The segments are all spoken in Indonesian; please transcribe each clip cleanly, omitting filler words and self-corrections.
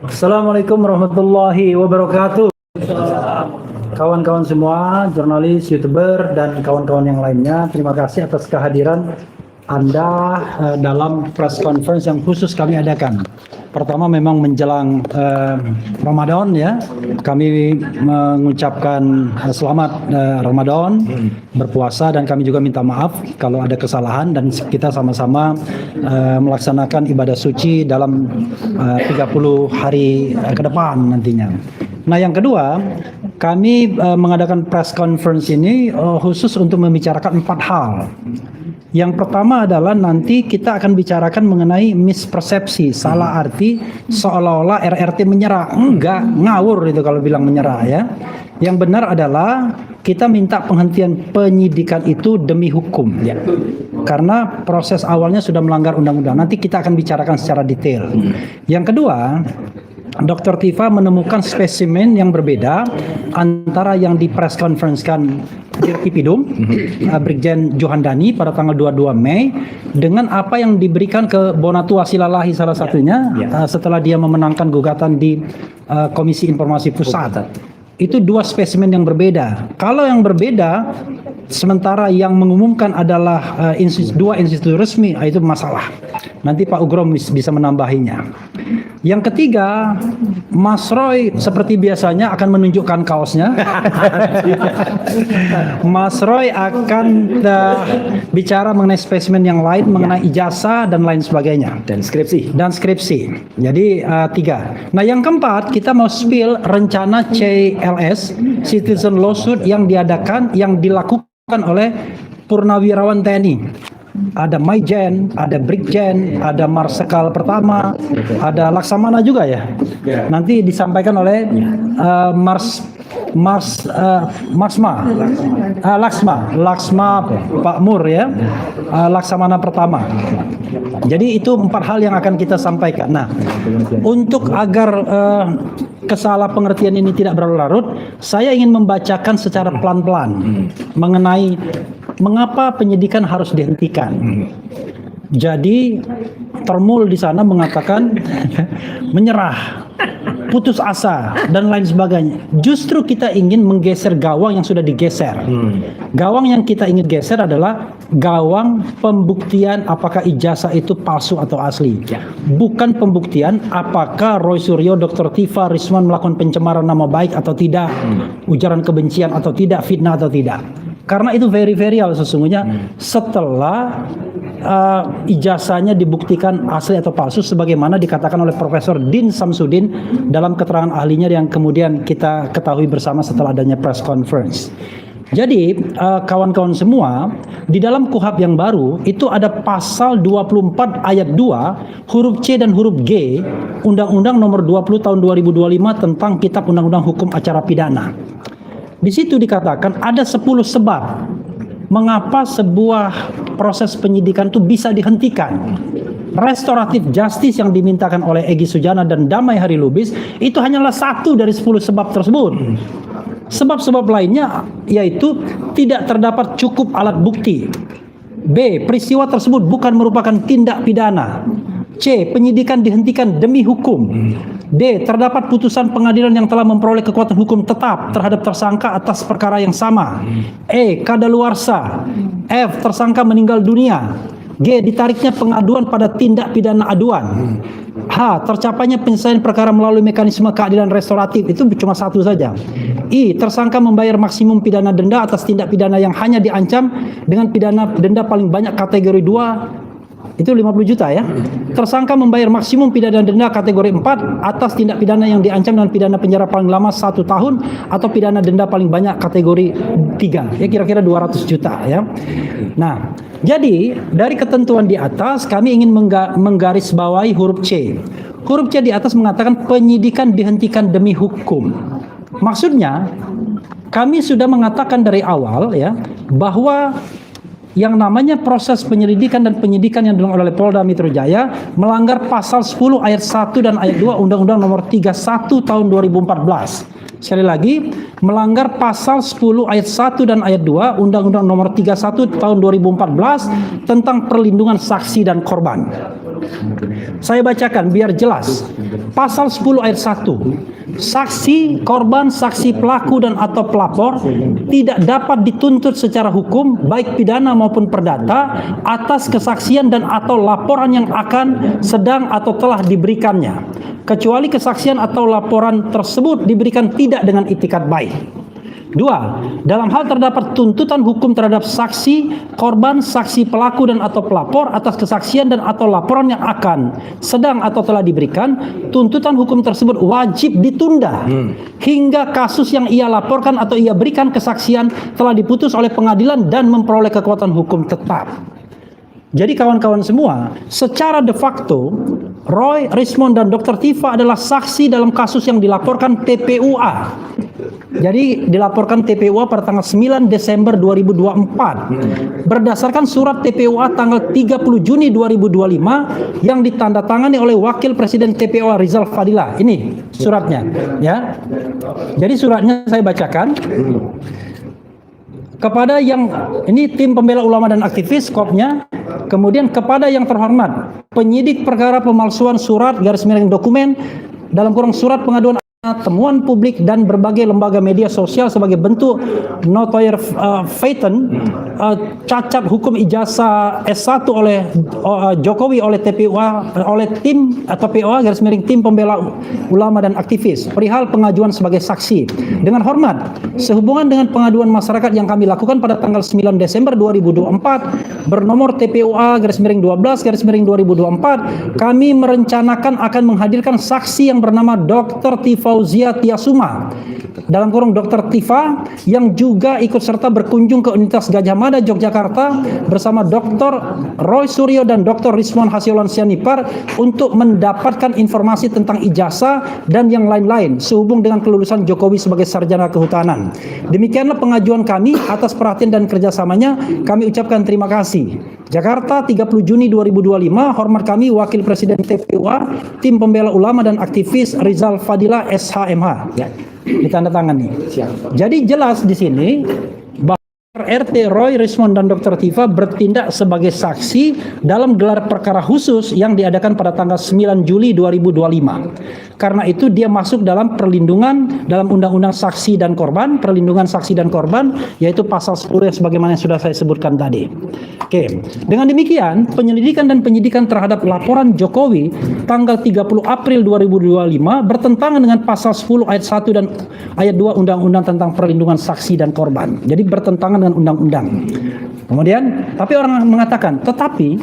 Assalamualaikum warahmatullahi wabarakatuh. Kawan-kawan semua, jurnalis, YouTuber, dan kawan-kawan yang lainnya, terima kasih atas kehadiran Anda dalam press conference yang khusus kami adakan. Pertama memang menjelang Ramadan ya, kami mengucapkan selamat Ramadan, berpuasa, dan kami juga minta maaf kalau ada kesalahan, dan kita sama-sama melaksanakan ibadah suci dalam 30 hari ke depan nantinya. Nah, yang kedua, kami mengadakan press conference ini khusus untuk membicarakan 4 hal. Yang pertama adalah nanti kita akan bicarakan mengenai mispersepsi, salah arti seolah-olah RRT menyerah. Enggak, ngawur itu kalau bilang menyerah ya. Yang benar adalah kita minta penghentian penyidikan itu demi hukum ya. Karena proses awalnya sudah melanggar undang-undang. Nanti kita akan bicarakan secara detail. Yang kedua, Dr. Tifa menemukan spesimen yang berbeda antara yang di press conference-kan Dirtipidum Brigjen Johandani pada tanggal 22 Mei dengan apa yang diberikan ke Bonatua Silalahi salah satunya setelah dia memenangkan gugatan di Komisi Informasi Pusat. Itu 2 spesimen yang berbeda. Kalau yang berbeda sementara yang mengumumkan adalah 2 institusi resmi, itu masalah. Nanti Pak Ugrom bisa menambahinya. Yang ketiga, Mas Roy seperti biasanya akan menunjukkan kaosnya. Mas Roy akan bicara mengenai spesimen yang lain, mengenai ijazah dan lain sebagainya. Dan skripsi. Jadi 3. Nah, yang keempat, kita mau spill rencana CLS, Citizen Lawsuit, yang dilakukan oleh Purnawirawan TNI. Ada Maijen, ada Brigjen, ada Marsikal Pertama, ada Laksamana juga ya. Nanti disampaikan oleh Laksma Pak Mur ya, Laksamana Pertama. Jadi itu 4 hal yang akan kita sampaikan. Nah, untuk agar kesalah pengertian ini tidak berlarut-larut, saya ingin membacakan secara pelan-pelan mengenai mengapa penyidikan harus dihentikan. Jadi termul di sana mengatakan menyerah, putus asa, dan lain sebagainya. Justru kita ingin menggeser gawang yang sudah digeser. Gawang yang kita ingin geser adalah gawang pembuktian apakah ijazah itu palsu atau asli. Bukan pembuktian apakah Roy Suryo, Dr. Tifa, Risman melakukan pencemaran nama baik atau tidak, ujaran kebencian atau tidak, fitnah atau tidak. Karena itu very real sesungguhnya setelah ijazahnya dibuktikan asli atau palsu sebagaimana dikatakan oleh Profesor Din Samsudin dalam keterangan ahlinya yang kemudian kita ketahui bersama setelah adanya press conference. Jadi kawan-kawan semua, di dalam KUHP yang baru itu ada pasal 24 ayat 2 huruf C dan huruf G Undang-Undang nomor 20 tahun 2025 tentang Kitab Undang-Undang Hukum Acara Pidana. Di situ dikatakan ada 10 sebab mengapa sebuah proses penyidikan itu bisa dihentikan. Restoratif justice yang dimintakan oleh Egy Sujana dan Damai Hari Lubis itu hanyalah 1 dari 10 sebab tersebut. Sebab-sebab lainnya yaitu tidak terdapat cukup alat bukti. B. Peristiwa tersebut bukan merupakan tindak pidana. C. Penyidikan dihentikan demi hukum. D. Terdapat putusan pengadilan yang telah memperoleh kekuatan hukum tetap terhadap tersangka atas perkara yang sama. E. Kadaluarsa. F. Tersangka meninggal dunia. G. Ditariknya pengaduan pada tindak pidana aduan. H. Tercapainya penyelesaian perkara melalui mekanisme keadilan restoratif. Itu cuma 1 saja. I. Tersangka membayar maksimum pidana denda atas tindak pidana yang hanya diancam dengan pidana denda paling banyak kategori 2. Itu 50 juta ya. Tersangka membayar maksimum pidana denda kategori 4 atas tindak pidana yang diancam dengan pidana penjara paling lama 1 tahun atau pidana denda paling banyak kategori 3. Ya kira-kira 200 juta ya. Nah, jadi dari ketentuan di atas kami ingin menggarisbawahi huruf C. Huruf C di atas mengatakan penyidikan dihentikan demi hukum. Maksudnya kami sudah mengatakan dari awal ya bahwa yang namanya proses penyelidikan dan penyidikan yang dilakukan oleh Polda Metro Jaya melanggar pasal 10 ayat 1 dan ayat 2 Undang-Undang nomor 31 tahun 2014. Sekali lagi, melanggar pasal 10 ayat 1 dan ayat 2 Undang-Undang nomor 31 tahun 2014 tentang perlindungan saksi dan korban. Saya bacakan biar jelas. Pasal 10 ayat 1. Saksi, korban, saksi pelaku dan atau pelapor tidak dapat dituntut secara hukum baik pidana maupun perdata atas kesaksian dan atau laporan yang akan, sedang atau telah diberikannya, kecuali kesaksian atau laporan tersebut diberikan tidak dengan itikat baik. 2. Dalam hal terdapat tuntutan hukum terhadap saksi, korban, saksi pelaku dan atau pelapor atas kesaksian dan atau laporan yang akan, sedang atau telah diberikan, tuntutan hukum tersebut wajib ditunda hingga kasus yang ia laporkan atau ia berikan kesaksian telah diputus oleh pengadilan dan memperoleh kekuatan hukum tetap. Jadi kawan-kawan semua, secara de facto Roy, Rismond dan Dr. Tifa adalah saksi dalam kasus yang dilaporkan TPUA. Jadi dilaporkan TPUA pada tanggal 9 Desember 2024 berdasarkan surat TPUA tanggal 30 Juni 2025 yang ditandatangani oleh Wakil Presiden TPUA Rizal Fadila. Ini suratnya, ya. Jadi suratnya saya bacakan. Kepada yang ini tim pembela ulama dan aktivis kopnya, kemudian kepada yang terhormat penyidik perkara pemalsuan surat / dokumen dalam kurung surat pengaduan temuan publik dan berbagai lembaga media sosial sebagai bentuk notoire feitan cacat hukum ijazah S1 oleh Jokowi oleh TPUA oleh tim atau POA / tim pembela ulama dan aktivis perihal pengajuan sebagai saksi. Dengan hormat, sehubungan dengan pengaduan masyarakat yang kami lakukan pada tanggal 9 Desember 2024 bernomor TPUA / 12 / 2024, kami merencanakan akan menghadirkan saksi yang bernama Dr. Tifauzia Tiasuma dalam kurung Dr. Tifa yang juga ikut serta berkunjung ke Universitas Gadjah Mada Yogyakarta bersama Dr. Roy Suryo dan Dr. Rismond Hasiolan Sianipar untuk mendapatkan informasi tentang ijazah dan yang lain-lain sehubung dengan kelulusan Jokowi sebagai sarjana kehutanan. Demikianlah pengajuan kami. Atas perhatian dan kerjasamanya kami ucapkan terima kasih. Jakarta 30 Juni 2025. Hormat kami Wakil Presiden TPUA Tim Pembela Ulama dan Aktivis Rizal Fadila SHMH. Ya, ditandatangani. Jadi jelas di sini bahwa RT Roy, Rismond dan Dr. Tifa bertindak sebagai saksi dalam gelar perkara khusus yang diadakan pada tanggal 9 Juli 2025. Karena itu dia masuk dalam perlindungan dalam Undang-Undang Saksi dan Korban, perlindungan saksi dan korban, yaitu pasal 10 yang sebagaimana yang sudah saya sebutkan tadi. Oke. Dengan demikian, penyelidikan dan penyidikan terhadap laporan Jokowi tanggal 30 April 2025 bertentangan dengan pasal 10 ayat 1 dan ayat 2 Undang-Undang tentang perlindungan saksi dan korban. Jadi bertentangan dengan undang-undang. Kemudian, tapi orang mengatakan, tetapi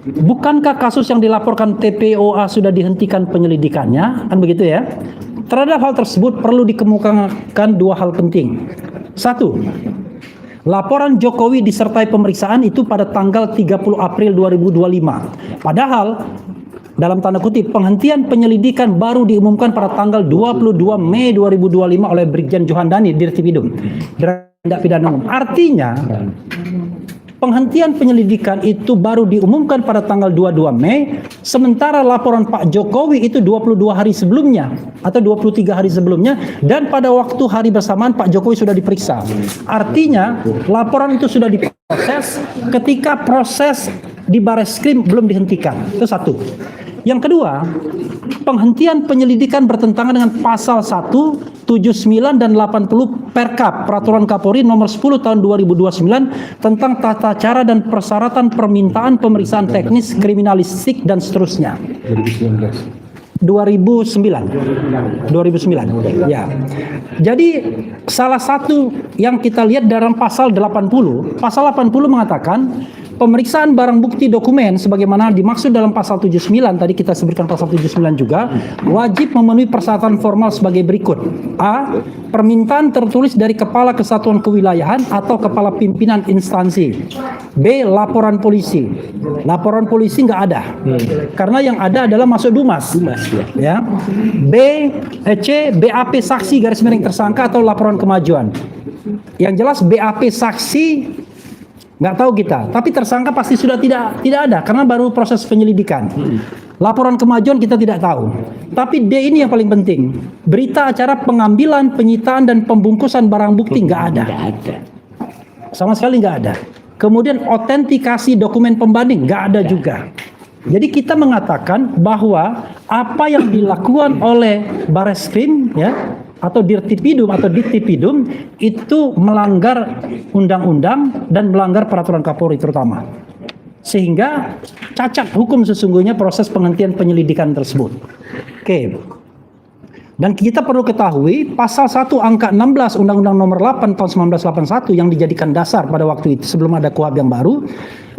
bukankah kasus yang dilaporkan TPOA sudah dihentikan penyelidikannya? Kan begitu ya? Terhadap hal tersebut perlu dikemukakan dua hal penting. Satu, laporan Jokowi disertai pemeriksaan itu pada tanggal 30 April 2025. Padahal dalam tanda kutip penghentian penyelidikan baru diumumkan pada tanggal 22 Mei 2025 oleh Brigjen Johandani Dirtipidum Tindak Pidana Umum. Artinya penghentian penyelidikan itu baru diumumkan pada tanggal 22 Mei, sementara laporan Pak Jokowi itu 22 hari sebelumnya atau 23 hari sebelumnya, dan pada waktu hari bersamaan Pak Jokowi sudah diperiksa. Artinya laporan itu sudah diproses ketika proses di Bareskrim belum dihentikan. Itu satu. Yang kedua, penghentian penyelidikan bertentangan dengan pasal 1, 79 dan 80 Perkap Peraturan Kapolri nomor 10 tahun 2029 tentang tata cara dan persyaratan permintaan pemeriksaan teknis kriminalistik dan seterusnya. 2009. Ya. Jadi salah satu yang kita lihat dalam pasal 80 mengatakan pemeriksaan barang bukti dokumen sebagaimana dimaksud dalam pasal 79, tadi kita sebutkan pasal 79 juga, wajib memenuhi persyaratan formal sebagai berikut. A. Permintaan tertulis dari Kepala Kesatuan Kewilayahan atau Kepala Pimpinan Instansi. B. Laporan polisi. Laporan polisi nggak ada. Karena yang ada adalah masuk Dumas. Ya. C. BAP saksi / tersangka atau laporan kemajuan. Yang jelas BAP saksi nggak tahu kita, tapi tersangka pasti sudah tidak ada karena baru proses penyelidikan. Laporan kemajuan kita tidak tahu. Tapi D ini yang paling penting. Berita acara pengambilan, penyitaan dan pembungkusan barang bukti nggak ada. Sama sekali nggak ada. Kemudian autentikasi dokumen pembanding nggak ada juga. Jadi kita mengatakan bahwa apa yang dilakukan oleh Bareskrim ya atau Dirtipidum atau Dittipidum itu melanggar undang-undang dan melanggar peraturan Kapolri terutama. Sehingga cacat hukum sesungguhnya proses penghentian penyelidikan tersebut. Oke. Dan kita perlu ketahui pasal 1 angka 16 Undang-Undang Nomor 8 tahun 1981 yang dijadikan dasar pada waktu itu sebelum ada KUHP yang baru,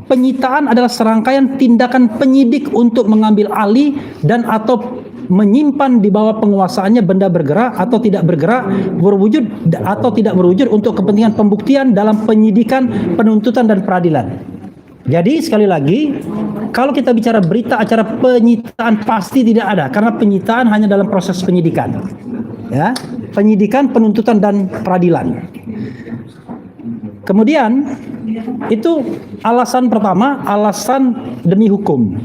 penyitaan adalah serangkaian tindakan penyidik untuk mengambil alih dan atau menyimpan di bawah penguasaannya benda bergerak atau tidak bergerak, berwujud atau tidak berwujud untuk kepentingan pembuktian dalam penyidikan, penuntutan dan peradilan. Jadi sekali lagi, kalau kita bicara berita acara penyitaan pasti tidak ada, karena penyitaan hanya dalam proses penyidikan, ya, penyidikan, penuntutan dan peradilan. Kemudian itu alasan pertama, alasan demi hukum.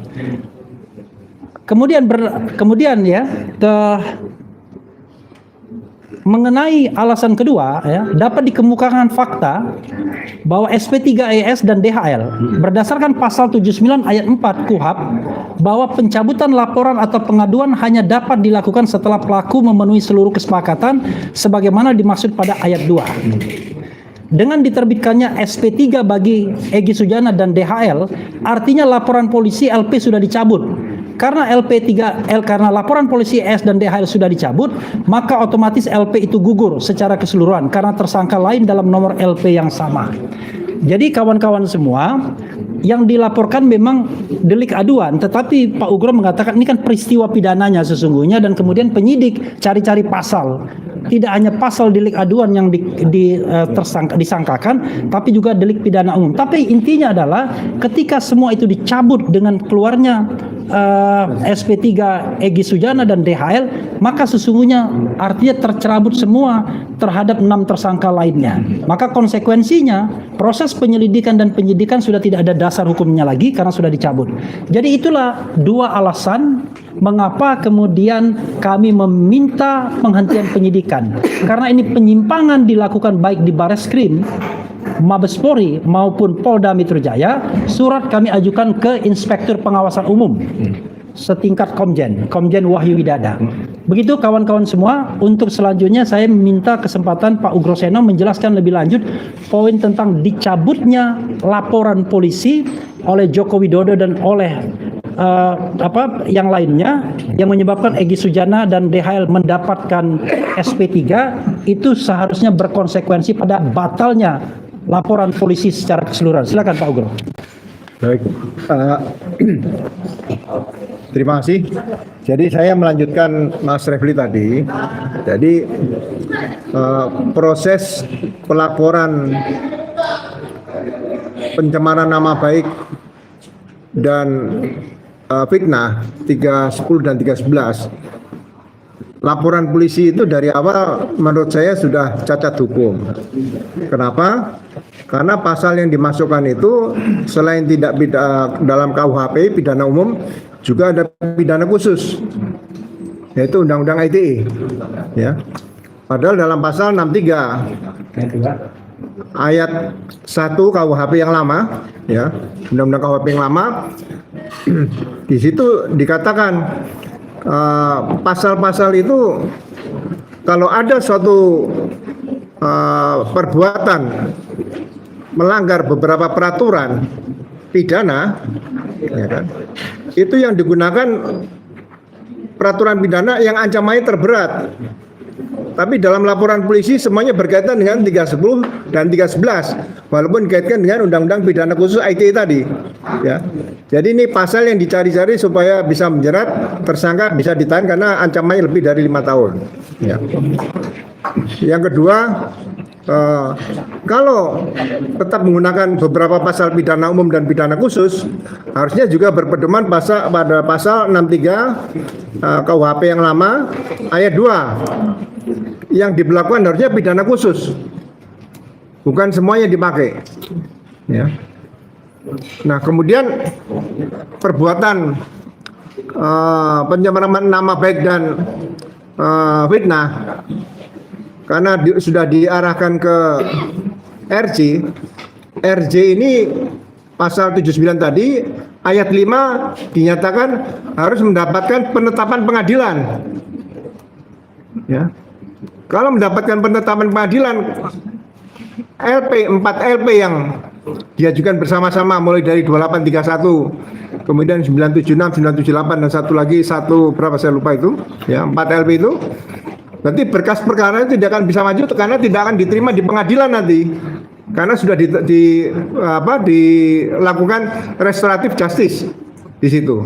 Kemudian ya, mengenai alasan kedua ya, dapat dikemukakan fakta bahwa SP3ES dan DHL berdasarkan pasal 79 ayat 4 KUHP bahwa pencabutan laporan atau pengaduan hanya dapat dilakukan setelah pelaku memenuhi seluruh kesepakatan sebagaimana dimaksud pada ayat 2. Dengan diterbitkannya SP3 bagi Egy Sujana dan DHL, artinya laporan polisi LP sudah dicabut. Karena karena laporan polisi S dan DHL sudah dicabut, maka otomatis LP itu gugur secara keseluruhan karena tersangka lain dalam nomor LP yang sama. Jadi kawan-kawan semua, yang dilaporkan memang delik aduan, tetapi Pak Ugro mengatakan ini kan peristiwa pidananya sesungguhnya, dan kemudian penyidik cari-cari pasal. Tidak hanya pasal delik aduan yang disangkakan, tapi juga delik pidana umum. Tapi intinya adalah ketika semua itu dicabut dengan keluarnya SP3 Egy Sujana dan DHL, maka sesungguhnya artinya tercerabut semua terhadap 6 tersangka lainnya. Maka konsekuensinya proses penyelidikan dan penyidikan sudah tidak ada dasar hukumnya lagi karena sudah dicabut. Jadi itulah dua alasan mengapa kemudian kami meminta penghentian penyidikan. Karena ini penyimpangan dilakukan baik di Bareskrim, Mabes Polri maupun Polda Metro Jaya. Surat kami ajukan ke Inspektur Pengawasan Umum setingkat Komjen Wahyu Widada. Begitu kawan-kawan semua. Untuk selanjutnya saya minta kesempatan Pak Ugroseno menjelaskan lebih lanjut poin tentang dicabutnya laporan polisi oleh Joko Widodo dan oleh yang lainnya yang menyebabkan Egy Sujana dan DHL mendapatkan SP3 itu seharusnya berkonsekuensi pada batalnya laporan polisi secara keseluruhan. Silakan Pak Ugro. Baik, terima kasih. Jadi saya melanjutkan Mas Refli tadi. Jadi proses pelaporan pencemaran nama baik dan fitnah 310 dan 311, laporan polisi itu dari awal menurut saya sudah cacat hukum. Kenapa? Karena pasal yang dimasukkan itu selain tidak dalam KUHP pidana umum, juga ada pidana khusus, yaitu Undang-Undang ITE. Ya. Padahal dalam pasal 63 ayat 1 KUHP yang lama, ya, Undang-Undang KUHP yang lama, di situ dikatakan pasal-pasal itu kalau ada suatu perbuatan melanggar beberapa peraturan pidana, ya kan, itu yang digunakan peraturan pidana yang ancamannya terberat. Tapi dalam laporan polisi semuanya berkaitan dengan 310 dan 311, walaupun dikaitkan dengan Undang-Undang Pidana Khusus ITE tadi. Ya, jadi ini pasal yang dicari-cari supaya bisa menjerat tersangka, bisa ditahan karena ancamannya lebih dari 5 tahun. Ya. Yang kedua, kalau tetap menggunakan beberapa pasal pidana umum dan pidana khusus, harusnya juga berpedoman pada pasal 63 KUHP yang lama ayat 2. Yang diberlakukan harusnya pidana khusus, bukan semuanya dipakai. Ya. Nah, kemudian perbuatan pencemaran nama baik dan fitnah, karena sudah diarahkan ke RJ ini pasal 79 tadi ayat 5 dinyatakan harus mendapatkan penetapan pengadilan. Ya. Kalau mendapatkan penetapan pengadilan, LP 4 LP yang diajukan bersama-sama mulai dari 2831, kemudian 976, 978 dan satu lagi berapa saya lupa itu, ya 4 LP itu. Nanti berkas perkara itu tidak akan bisa maju karena tidak akan diterima di pengadilan nanti. Karena sudah dilakukan restoratif justice di situ.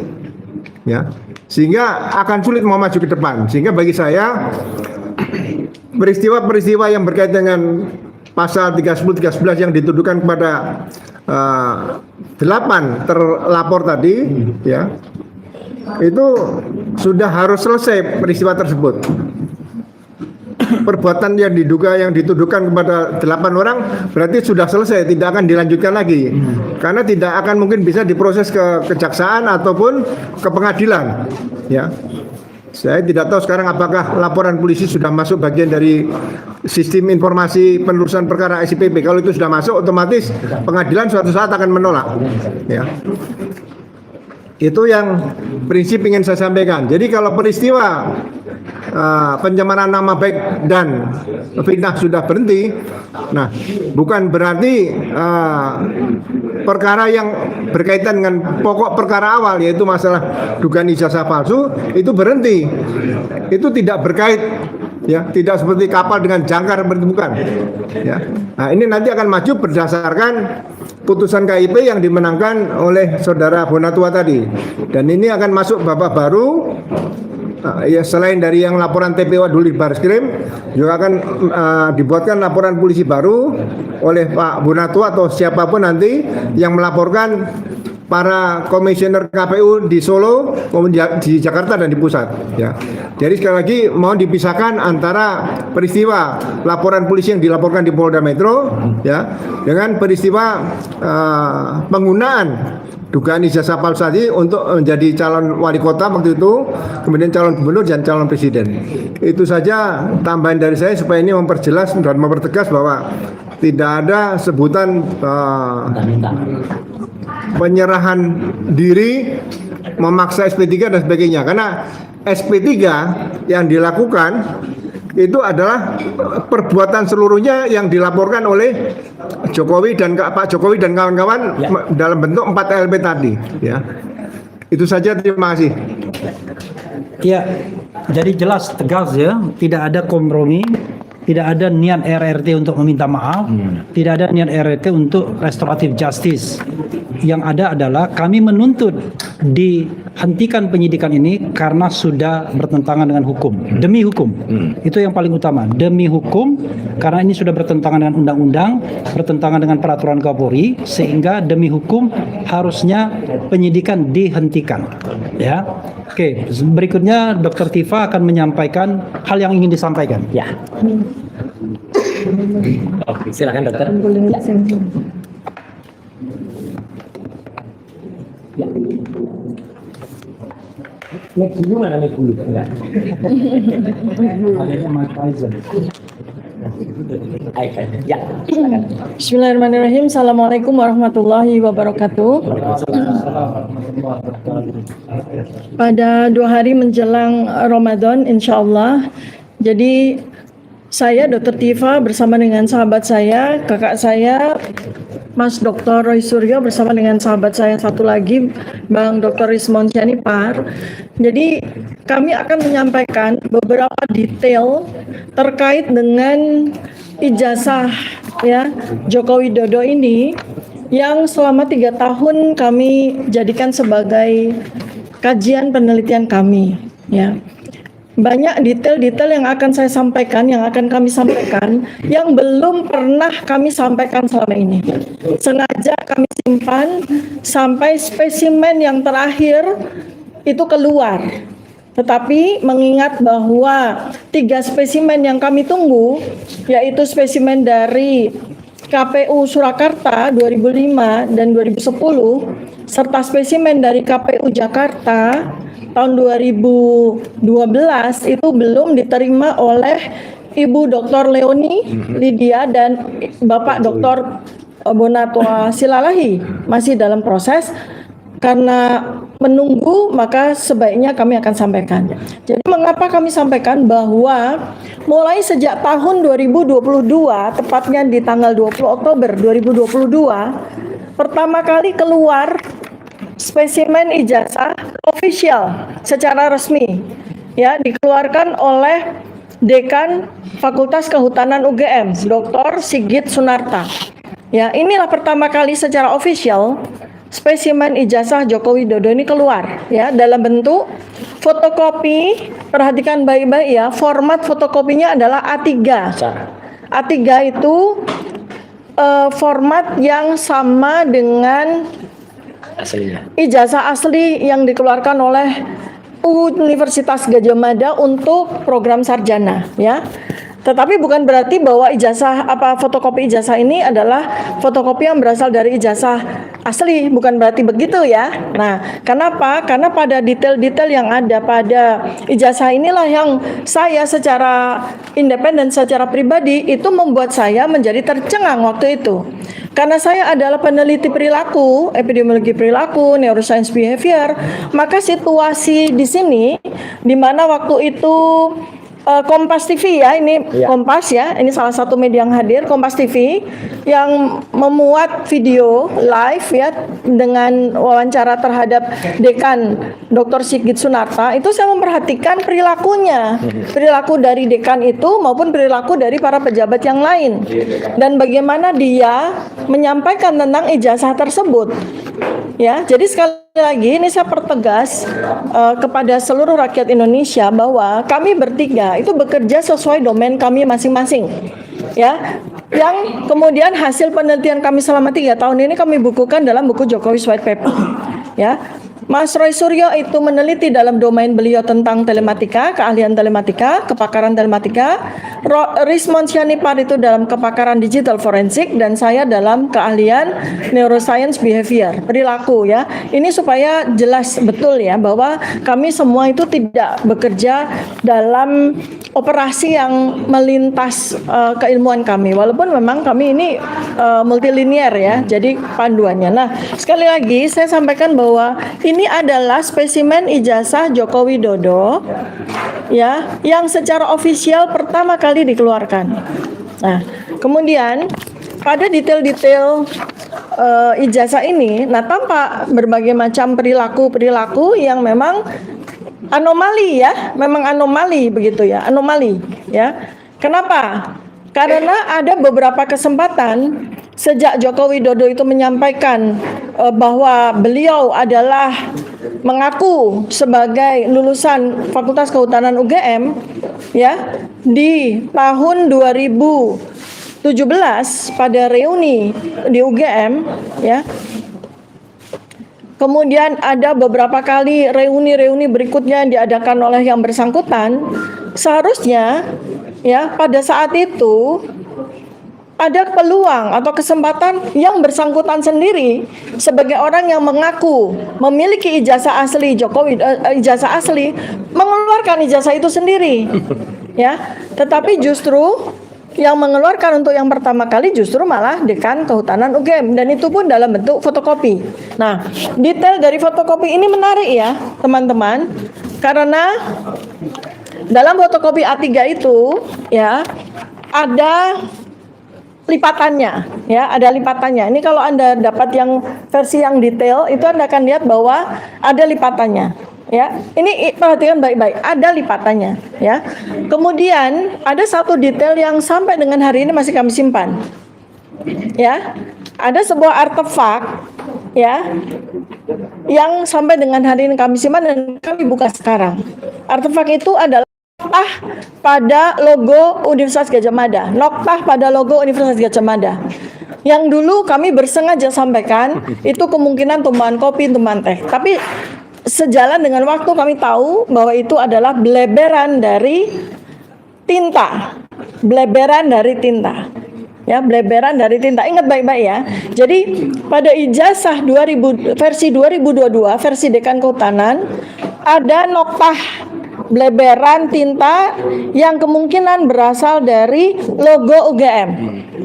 Ya. Sehingga akan sulit mau maju ke depan. Sehingga bagi saya peristiwa-peristiwa yang berkaitan dengan pasal 30 13 yang dituduhkan kepada 8 terlapor tadi, ya, itu sudah harus selesai peristiwa tersebut. Perbuatan yang dituduhkan kepada 8 orang berarti sudah selesai, tidak akan dilanjutkan lagi, karena tidak akan mungkin bisa diproses ke kejaksaan ataupun ke pengadilan. Ya, saya tidak tahu sekarang apakah laporan polisi sudah masuk bagian dari sistem informasi penelusuran perkara SIPP. Kalau itu sudah masuk, otomatis pengadilan suatu saat akan menolak. Ya. Itu yang prinsip ingin saya sampaikan. Jadi kalau peristiwa pencemaran nama baik dan fitnah sudah berhenti, nah bukan berarti perkara yang berkaitan dengan pokok perkara awal, yaitu masalah dugaan ijazah palsu, itu berhenti. Itu tidak berkait, ya, tidak seperti kapal dengan jangkar bertemukan. Ya. Nah, ini nanti akan maju berdasarkan putusan KIP yang dimenangkan oleh saudara Bonatua tadi, dan ini akan masuk babak baru. Ya, selain dari yang laporan TPO dulu di Barreskrim, juga akan dibuatkan laporan polisi baru oleh Pak Bonatua atau siapapun nanti yang melaporkan para komisioner KPU di Solo maupun di Jakarta dan di pusat. Ya. Jadi sekali lagi mohon dipisahkan antara peristiwa laporan polisi yang dilaporkan di Polda Metro, ya, dengan peristiwa penggunaan dugaan ijazah palsu tadi untuk menjadi calon wali kota waktu itu, kemudian calon gubernur dan calon presiden. Itu saja tambahan dari saya supaya ini memperjelas dan mempertegas bahwa tidak ada sebutan penyerahan diri, memaksa SP3 dan sebagainya. Karena SP3 yang dilakukan itu adalah perbuatan seluruhnya yang dilaporkan oleh Jokowi dan Pak Jokowi dan kawan-kawan, ya, dalam bentuk 4 LP tadi, ya. Itu saja, terima kasih. Ya, jadi jelas tegas ya, tidak ada kompromi, tidak ada niat RRT untuk meminta maaf, tidak ada niat RRT untuk restoratif justice. Yang ada adalah kami menuntut dihentikan penyidikan ini karena sudah bertentangan dengan hukum, demi hukum. Itu yang paling utama, demi hukum, karena ini sudah bertentangan dengan undang-undang, bertentangan dengan peraturan Kapolri, sehingga demi hukum harusnya penyidikan dihentikan. Ya, oke. Berikutnya Dr. Tifa akan menyampaikan hal yang ingin disampaikan. Ya. Oke, silakan dokter. Ya. Nek dulu mana nek dulu? Enggak. Ya, silakan. Bismillahirrahmanirrahim. Assalamualaikum warahmatullahi wabarakatuh. Pada 2 hari menjelang Ramadan, insya Allah. Jadi saya Dr. Tifa bersama dengan sahabat saya, kakak saya, Mas Dr. Roy Suryo, bersama dengan sahabat saya satu lagi, Bang Dr. Rismon Sianipar. Jadi kami akan menyampaikan beberapa detail terkait dengan ijazah, ya, Joko Widodo ini yang selama 3 tahun kami jadikan sebagai kajian penelitian kami, ya. Banyak detail-detail yang akan saya sampaikan, yang akan kami sampaikan, yang belum pernah kami sampaikan selama ini. Sengaja kami simpan sampai spesimen yang terakhir itu keluar. Tetapi mengingat bahwa 3 spesimen yang kami tunggu, yaitu spesimen dari KPU Surakarta 2005 dan 2010, serta spesimen dari KPU Jakarta tahun 2012 itu belum diterima oleh Ibu Dr. Leoni Lydia dan Bapak Dr. Bonatua Silalahi, masih dalam proses. karena menunggu maka sebaiknya kami akan sampaikan. Jadi mengapa kami sampaikan bahwa mulai sejak tahun 2022, tepatnya di tanggal 20 Oktober 2022, pertama kali keluar spesimen ijazah official secara resmi, ya, dikeluarkan oleh Dekan Fakultas Kehutanan UGM, Dr. Sigit Sunarta. Ya, inilah pertama kali secara official spesimen ijazah Joko Widodo ini keluar, ya, dalam bentuk fotokopi. Perhatikan baik-baik ya, format fotokopinya adalah A3. A3 itu format yang sama dengan Aslinya. ijazah asli yang dikeluarkan oleh Universitas Gadjah Mada untuk program sarjana, ya. Tetapi bukan berarti bahwa fotokopi ijazah ini adalah fotokopi yang berasal dari ijazah asli, bukan berarti begitu ya. Nah, kenapa? Karena pada detail-detail yang ada pada ijazah inilah yang saya secara independen, secara pribadi itu membuat saya menjadi tercengang waktu itu. Karena saya adalah peneliti perilaku, epidemiologi perilaku, neuroscience behavior, maka situasi di sini di mana waktu itu Kompas TV ya, ini Kompas ya, ini salah satu media yang hadir, Kompas TV yang memuat video live ya dengan wawancara terhadap Dekan Dr. Sigit Sunarta. Itu saya memperhatikan perilakunya, perilaku dari dekan itu maupun perilaku dari para pejabat yang lain, dan bagaimana dia menyampaikan tentang ijazah tersebut. Ya, jadi sekali lagi ini saya pertegas kepada seluruh rakyat Indonesia bahwa kami bertiga itu bekerja sesuai domain kami masing-masing. Ya, yang kemudian hasil penelitian kami selama 3 tahun ini kami bukukan dalam buku Jokowi's White Paper. Ya, Mas Roy Suryo itu meneliti dalam domain beliau tentang telematika, keahlian telematika, kepakaran telematika. Rismond Syanipar itu dalam kepakaran digital forensik, dan saya dalam keahlian neuroscience behavior, perilaku ya. Ini supaya jelas betul ya bahwa kami semua itu tidak bekerja dalam operasi yang melintas keilmuan kami, walaupun memang kami ini multilinier ya, jadi panduannya. Nah, sekali lagi saya sampaikan bahwa ini adalah spesimen ijazah Joko Widodo ya yang secara ofisial pertama kali dikeluarkan. Nah, kemudian pada detail-detail ijazah ini, nah tampak berbagai macam perilaku yang memang anomali ya, memang anomali begitu ya, anomali ya. Kenapa? Karena ada beberapa kesempatan sejak Joko Widodo itu menyampaikan bahwa beliau adalah mengaku sebagai lulusan Fakultas Kehutanan UGM ya di tahun 2017 pada reuni di UGM ya. Kemudian ada beberapa kali reuni-reuni berikutnya yang diadakan oleh yang bersangkutan. Seharusnya ya pada saat itu ada peluang atau kesempatan yang bersangkutan sendiri sebagai orang yang mengaku memiliki ijazah asli Jokowi, ijazah asli, mengeluarkan ijazah itu sendiri ya. Tetapi justru yang mengeluarkan untuk yang pertama kali justru malah Dekan Kehutanan UGM, dan itu pun dalam bentuk fotokopi. Nah, detail dari fotokopi ini menarik ya teman-teman, karena dalam fotokopi A3 itu ya ada lipatannya ya, ada lipatannya. Ini kalau Anda dapat yang versi yang detail itu Anda akan lihat bahwa ada lipatannya ya. Ini perhatikan baik-baik, ada lipatannya ya. Kemudian ada satu detail yang sampai dengan hari ini masih kami simpan ya. Ada sebuah artefak ya yang sampai dengan hari ini kami simpan dan kami buka sekarang. Artefak itu adalah noktah pada logo Universitas Gadjah Mada, noktah pada logo Universitas Gadjah Mada. Yang dulu kami bersengaja sampaikan itu kemungkinan tumpahan kopi, tumpahan teh. Tapi sejalan dengan waktu kami tahu bahwa itu adalah bleberan dari tinta, bleberan dari tinta. Ya, bleberan dari tinta. Ingat baik-baik ya. Jadi pada ijazah versi 2022 versi Dekan Kehutanan ada noktah bleberan tinta yang kemungkinan berasal dari logo UGM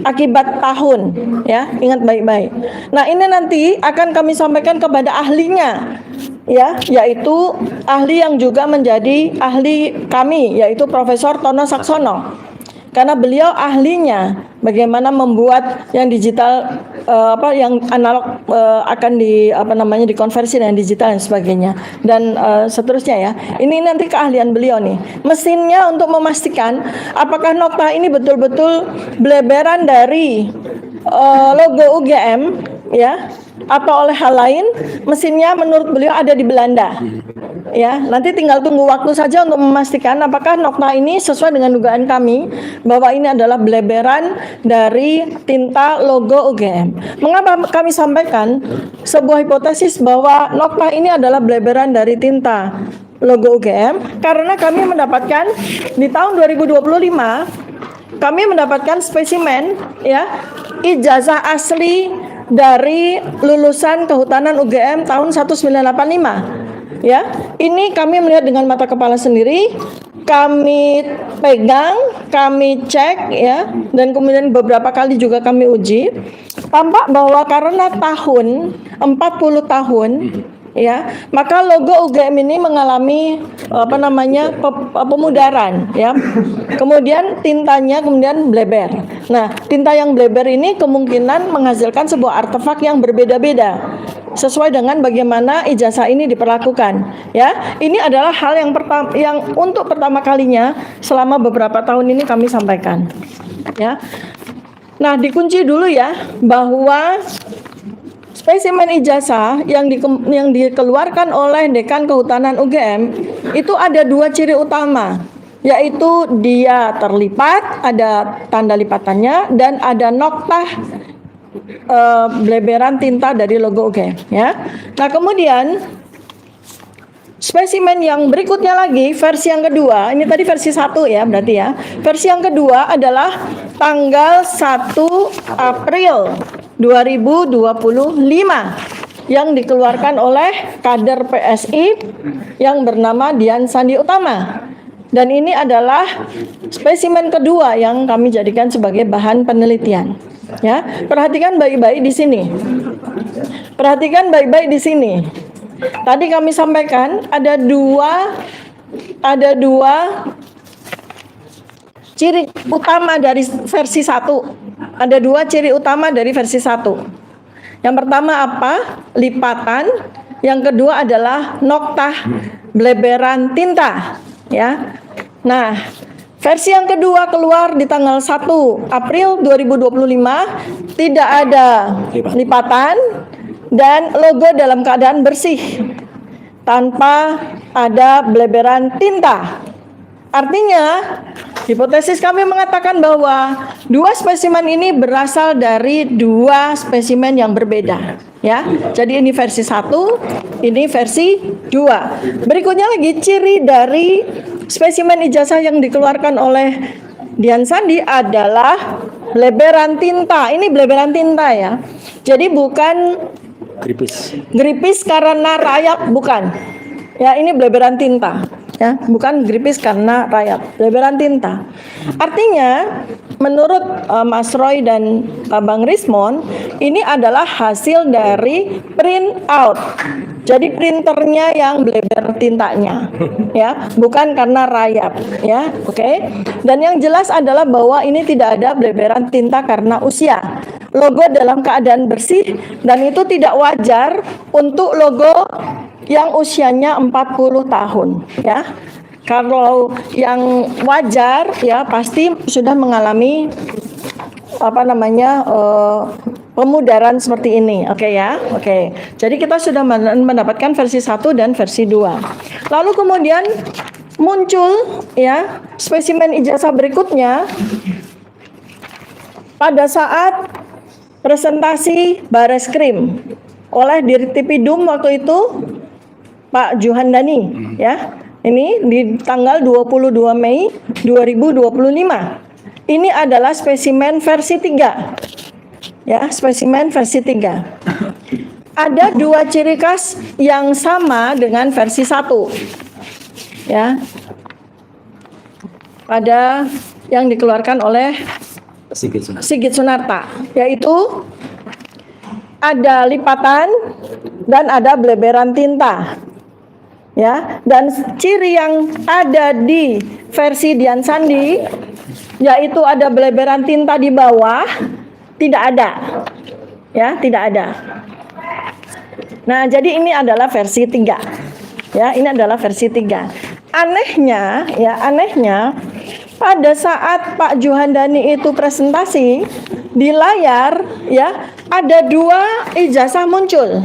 akibat tahun, ya, ingat baik-baik. Nah, ini nanti akan kami sampaikan kepada ahlinya, ya, yaitu ahli yang juga menjadi ahli kami, yaitu Profesor Tono Saksono. Karena beliau ahlinya bagaimana membuat yang digital yang analog akan dikonversi dengan digital dan sebagainya dan seterusnya, ya. Ini nanti keahlian beliau nih. Mesinnya untuk memastikan apakah nokta ini betul-betul bleberan dari logo UGM, ya, atau oleh hal lain. Mesinnya menurut beliau ada di Belanda. Ya, nanti tinggal tunggu waktu saja untuk memastikan apakah nokta ini sesuai dengan dugaan kami bahwa ini adalah bleberan dari tinta logo UGM. Mengapa kami sampaikan sebuah hipotesis bahwa nokta ini adalah bleberan dari tinta logo UGM? Karena kami mendapatkan di tahun 2025 kami mendapatkan spesimen, ya, ijazah asli dari lulusan kehutanan UGM tahun 1985. Ya, ini kami melihat dengan mata kepala sendiri, kami pegang, kami cek, ya, dan kemudian beberapa kali juga kami uji. Tampak bahwa karena tahun 40 tahun, ya, maka logo UGM ini mengalami pemudaran, ya. Kemudian tintanya kemudian bleber. Nah, tinta yang bleber ini kemungkinan menghasilkan sebuah artefak yang berbeda-beda sesuai dengan bagaimana ijazah ini diperlakukan, ya. Ini adalah hal yang untuk pertama kalinya selama beberapa tahun ini kami sampaikan, ya. Nah, dikunci dulu, ya, bahwa spesimen ijazah yang dikeluarkan oleh Dekan Kehutanan UGM itu ada dua ciri utama, yaitu dia terlipat, ada tanda lipatannya, dan ada noktah bleberan tinta dari logo UGM, ya. Nah, kemudian spesimen yang berikutnya lagi, versi yang kedua, ini tadi versi 1, ya, berarti, ya. Versi yang kedua adalah tanggal 1 April 2025 yang dikeluarkan oleh kader PSI yang bernama Dian Sandi Utama. Dan ini adalah spesimen kedua yang kami jadikan sebagai bahan penelitian. Ya, perhatikan baik-baik di sini. Perhatikan baik-baik di sini. Tadi kami sampaikan ada dua ciri utama dari versi 1. Ada dua ciri utama dari versi 1. Yang pertama apa? Lipatan. Yang kedua adalah noktah bleberan tinta, ya. Nah, versi yang kedua keluar di tanggal 1 April 2025, tidak ada lipatan dan logo dalam keadaan bersih tanpa ada bleberan tinta. Artinya, hipotesis kami mengatakan bahwa dua spesimen ini berasal dari dua spesimen yang berbeda, ya. Jadi ini versi 1, ini versi 2. Berikutnya lagi ciri dari spesimen ijazah yang dikeluarkan oleh Dian Sandi adalah bleberan tinta. Ini bleberan tinta, ya. Jadi bukan gripis karena rayap, bukan. Ya, ini bleberan tinta. Ya, bukan gripis karena rayap, bleberan tinta. Artinya, menurut Mas Roy dan Bang Rismon, ini adalah hasil dari print out. Jadi printernya yang bleber tintanya, ya, bukan karena rayap, ya, oke. Dan yang jelas adalah bahwa ini tidak ada bleberan tinta karena usia. Logo dalam keadaan bersih dan itu tidak wajar untuk logo yang usianya 40 tahun, ya. Kalau yang wajar, ya, pasti sudah mengalami pemudaran seperti ini. Oke, ya. Oke. Jadi kita sudah mendapatkan versi 1 dan versi 2. Lalu kemudian muncul, ya, spesimen ijazah berikutnya pada saat presentasi Bareskrim oleh Dirtipidum waktu itu Pak Juhandani, ya. Ini di tanggal 22 Mei 2025. Ini adalah spesimen versi 3. Ya, spesimen versi 3. Ada dua ciri khas yang sama dengan versi 1. ya, pada yang dikeluarkan oleh Sigit Sunarta, yaitu ada lipatan dan ada bleberan tinta. Ya, dan ciri yang ada di versi Dian Sandi yaitu ada bleberan tinta di bawah, tidak ada. Ya, tidak ada. Nah, jadi ini adalah versi 3. Ya, ini adalah versi 3. Anehnya pada saat Pak Juhandani itu presentasi di layar, ya, ada 2 ijazah muncul.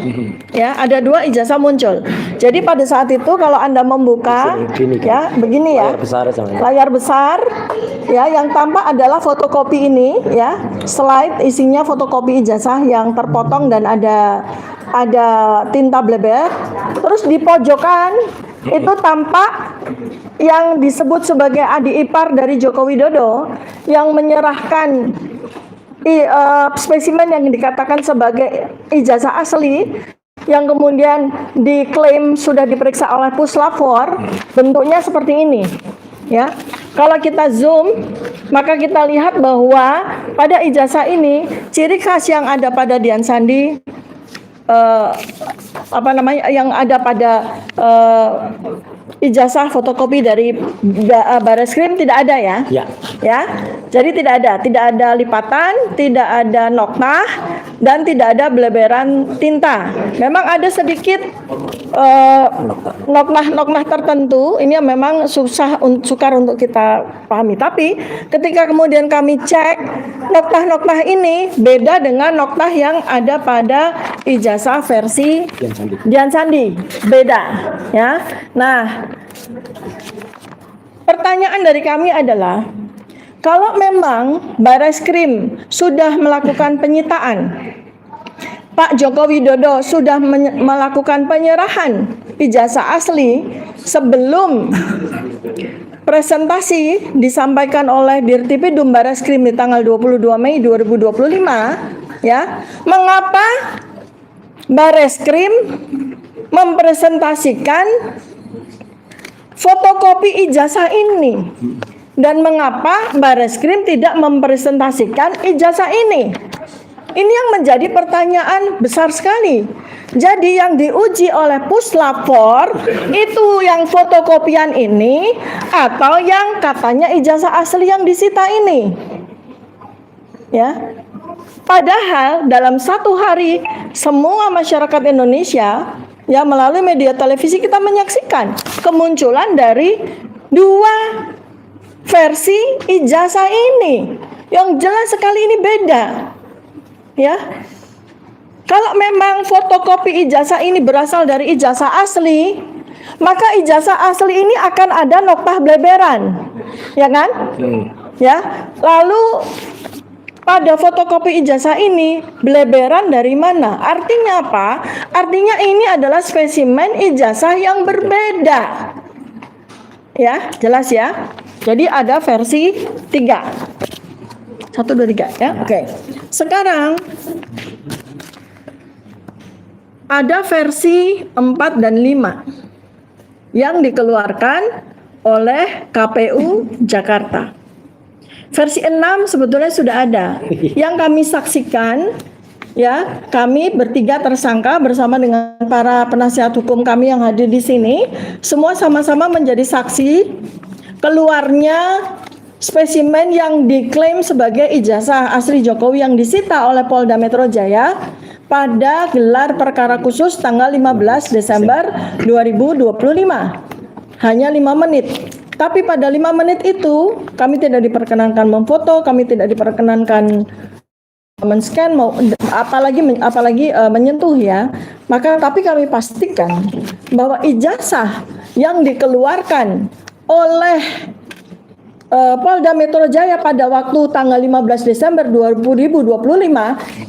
Ya, ada 2 ijazah muncul. Jadi pada saat itu kalau Anda membuka, ya, begini ya. Layar besar, ya, yang tampak adalah fotokopi ini, ya. Slide isinya fotokopi ijazah yang terpotong dan ada tinta bleber. Terus di pojokan itu tampak yang disebut sebagai adik ipar dari Joko Widodo yang menyerahkan spesimen yang dikatakan sebagai ijazah asli yang kemudian diklaim sudah diperiksa oleh Puslap 4, bentuknya seperti ini. Ya, kalau kita zoom, maka kita lihat bahwa pada ijazah ini ciri khas yang ada pada Dian Sandi, yang ada pada ijazah fotokopi dari Bareskrim tidak ada, ya. Ya. Jadi tidak ada lipatan, tidak ada noktah, dan tidak ada bleberan tinta. Memang ada sedikit noktah tertentu, ini yang memang sukar untuk kita pahami. Tapi ketika kemudian kami cek, noktah ini beda dengan noktah yang ada pada ijazah versi Dian Sandi, beda, ya. Nah, pertanyaan dari kami adalah, kalau memang Bareskrim sudah melakukan penyitaan, Pak Joko Widodo sudah melakukan penyerahan ijazah asli sebelum presentasi disampaikan oleh Dirtipidum Bareskrim di tanggal 22 Mei 2025, ya, mengapa Bareskrim mempresentasikan fotokopi ijazah ini? Dan mengapa Bareskrim tidak mempresentasikan ijazah ini? Ini yang menjadi pertanyaan besar sekali. Jadi yang diuji oleh Puslap 4 itu yang fotokopian ini atau yang katanya ijazah asli yang disita ini? Ya. Padahal dalam 1 hari semua masyarakat Indonesia, ya, melalui media televisi kita menyaksikan kemunculan dari 2 versi ijazah ini yang jelas sekali ini beda, ya. Kalau memang fotokopi ijazah ini berasal dari ijazah asli, maka ijazah asli ini akan ada noktah bleberan, ya kan? Ya. Lalu pada fotokopi ijazah ini bleberan dari mana? Artinya apa? Artinya ini adalah spesimen ijazah yang berbeda. Ya, jelas ya. Jadi ada versi 3. 1, 2, 3, ya. Oke. Sekarang ada versi 4 dan 5 yang dikeluarkan oleh KPU Jakarta. Versi 6 sebetulnya sudah ada. Yang kami saksikan, ya, kami bertiga tersangka bersama dengan para penasihat hukum kami yang hadir di sini, semua sama-sama menjadi saksi keluarnya spesimen yang diklaim sebagai ijazah asli Jokowi yang disita oleh Polda Metro Jaya pada gelar perkara khusus tanggal 15 Desember 2025. Hanya 5 menit. Tapi pada 5 menit itu kami tidak diperkenankan memfoto, kami tidak diperkenankan men-scan, apalagi menyentuh, ya. Maka tapi kami pastikan bahwa ijazah yang dikeluarkan oleh Polda Metro Jaya pada waktu tanggal 15 Desember 2025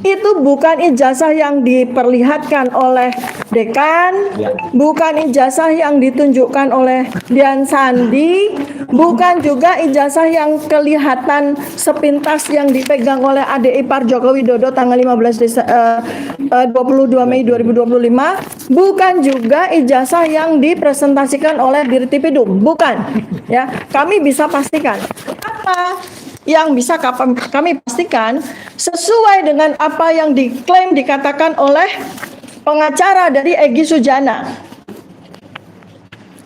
itu bukan ijazah yang diperlihatkan oleh dekan, bukan ijazah yang ditunjukkan oleh Dian Sandi, bukan juga ijazah yang kelihatan sepintas yang dipegang oleh adik ipar Joko Widodo tanggal 22 Mei 2025, bukan juga ijazah yang dipresentasikan oleh Dirtipidum, bukan. Ya, kami bisa pastikan. Apa yang bisa kami pastikan sesuai dengan apa yang diklaim dikatakan oleh pengacara dari Egy Sujana,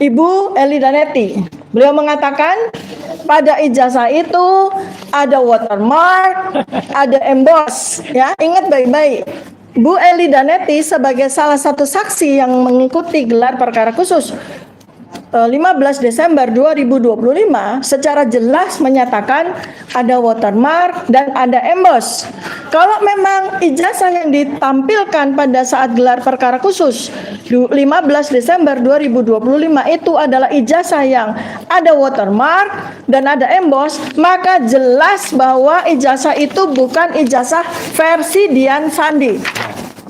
Ibu Eli Danetti. Beliau mengatakan pada ijazah itu ada watermark, ada emboss. Ya, ingat baik-baik. Bu Eli Danetti sebagai salah satu saksi yang mengikuti gelar perkara khusus 15 Desember 2025 secara jelas menyatakan ada watermark dan ada emboss. Kalau memang ijazah yang ditampilkan pada saat gelar perkara khusus 15 Desember 2025 itu adalah ijazah yang ada watermark dan ada emboss, maka jelas bahwa ijazah itu bukan ijazah versi Dian Sandi.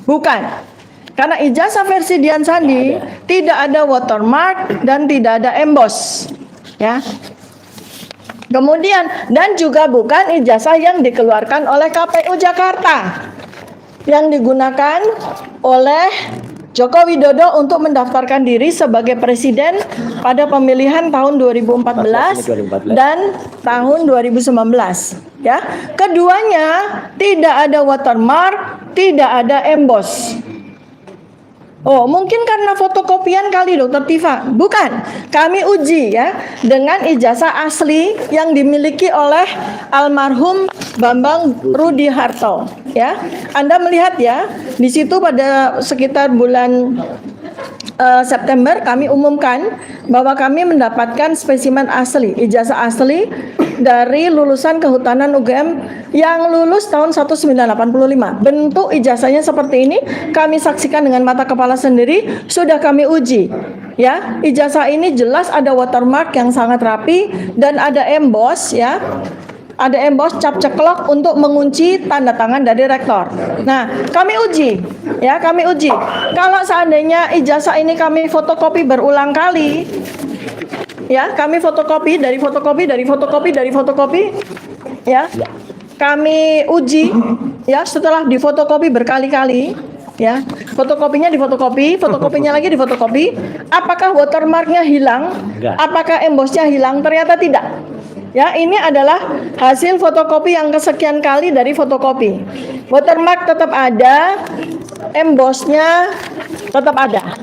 Bukan. Karena ijazah versi Dian Sandi tidak ada watermark dan tidak ada emboss, ya. Kemudian dan juga bukan ijazah yang dikeluarkan oleh KPU Jakarta yang digunakan oleh Joko Widodo untuk mendaftarkan diri sebagai presiden pada pemilihan tahun 2014 dan tahun 2019, ya. Keduanya tidak ada watermark, tidak ada emboss. Oh, mungkin karena fotokopian kali Dokter Tifa. Bukan. Kami uji ya dengan ijazah asli yang dimiliki oleh almarhum Bambang Rudi Harto, ya. Anda melihat ya, di situ pada sekitar bulan September kami umumkan bahwa kami mendapatkan spesimen asli, ijazah asli dari lulusan kehutanan UGM yang lulus tahun 1985. Bentuk ijazahnya seperti ini, kami saksikan dengan mata kepala sendiri, sudah kami uji. Ya, ijazah ini jelas ada watermark yang sangat rapi dan ada emboss, ya. Ada emboss cap ceklok untuk mengunci tanda tangan dari rektor. Nah, kami uji, ya, kami uji. Kalau seandainya ijazah ini kami fotokopi berulang kali, ya, kami fotokopi, ya, kami uji, ya, setelah difotokopi berkali-kali, ya, fotokopinya lagi difotokopi, apakah watermarknya hilang, apakah embossnya hilang? Ternyata tidak. Ya, ini adalah hasil fotokopi yang kesekian kali dari fotokopi. Watermark tetap ada, embossnya tetap ada.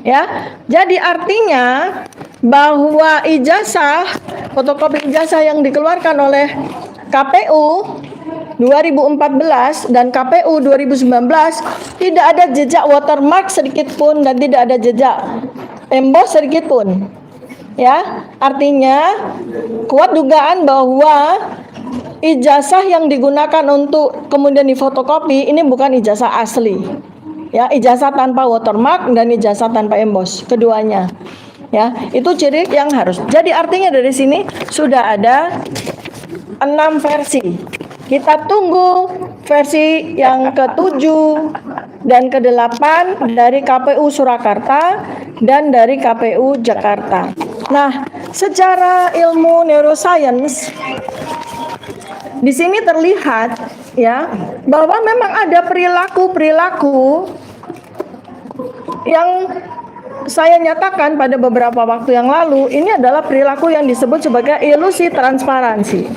Ya, jadi artinya bahwa ijazah, fotokopi ijazah yang dikeluarkan oleh KPU 2014 dan KPU 2019 tidak ada jejak watermark sedikit pun dan tidak ada jejak emboss sedikit pun. Ya, artinya kuat dugaan bahwa ijazah yang digunakan untuk kemudian difotokopi ini bukan ijazah asli. Ya, ijazah tanpa watermark dan ijazah tanpa emboss, keduanya. Ya, itu ciri yang harus. Jadi artinya dari sini sudah ada 6 versi. Kita tunggu versi yang ke-7 dan ke-8 dari KPU Surakarta dan dari KPU Jakarta. Nah, secara ilmu neuroscience di sini terlihat ya bahwa memang ada perilaku-perilaku yang saya nyatakan pada beberapa waktu yang lalu. Ini adalah perilaku yang disebut sebagai ilusi transparansi.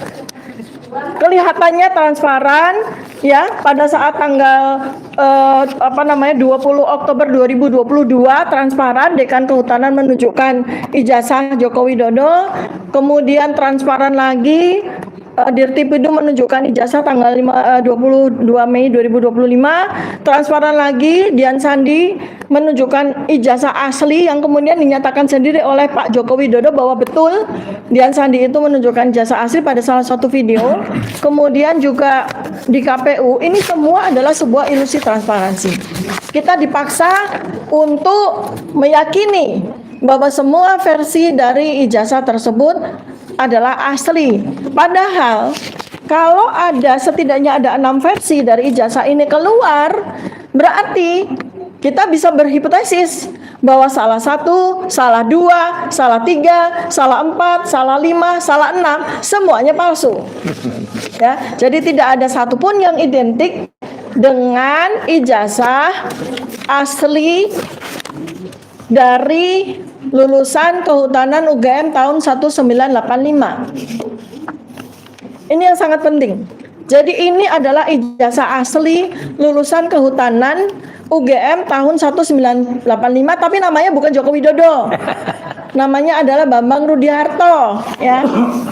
Kelihatannya transparan ya pada saat tanggal 20 Oktober 2022 transparan Dekan Kehutanan menunjukkan ijazah Joko Widodo, kemudian transparan lagi Dirtipidum menunjukkan ijazah tanggal 22 Mei 2025, transparan lagi Dian Sandi menunjukkan ijazah asli yang kemudian dinyatakan sendiri oleh Pak Joko Widodo bahwa betul Dian Sandi itu menunjukkan ijazah asli pada salah satu video. Kemudian juga di KPU, ini semua adalah sebuah ilusi transparansi. Kita dipaksa untuk meyakini bahwa semua versi dari ijazah tersebut adalah asli. Padahal kalau setidaknya ada 6 versi dari ijazah ini keluar, berarti kita bisa berhipotesis bahwa salah 1, salah 2, salah 3, salah 4, salah 5, salah 6, semuanya palsu. Ya, jadi tidak ada satupun yang identik dengan ijazah asli dari lulusan Kehutanan UGM tahun 1985. Ini yang sangat penting. Jadi ini adalah ijazah asli lulusan Kehutanan UGM tahun 1985, tapi namanya bukan Joko Widodo. Namanya adalah Bambang Rudiharto, ya.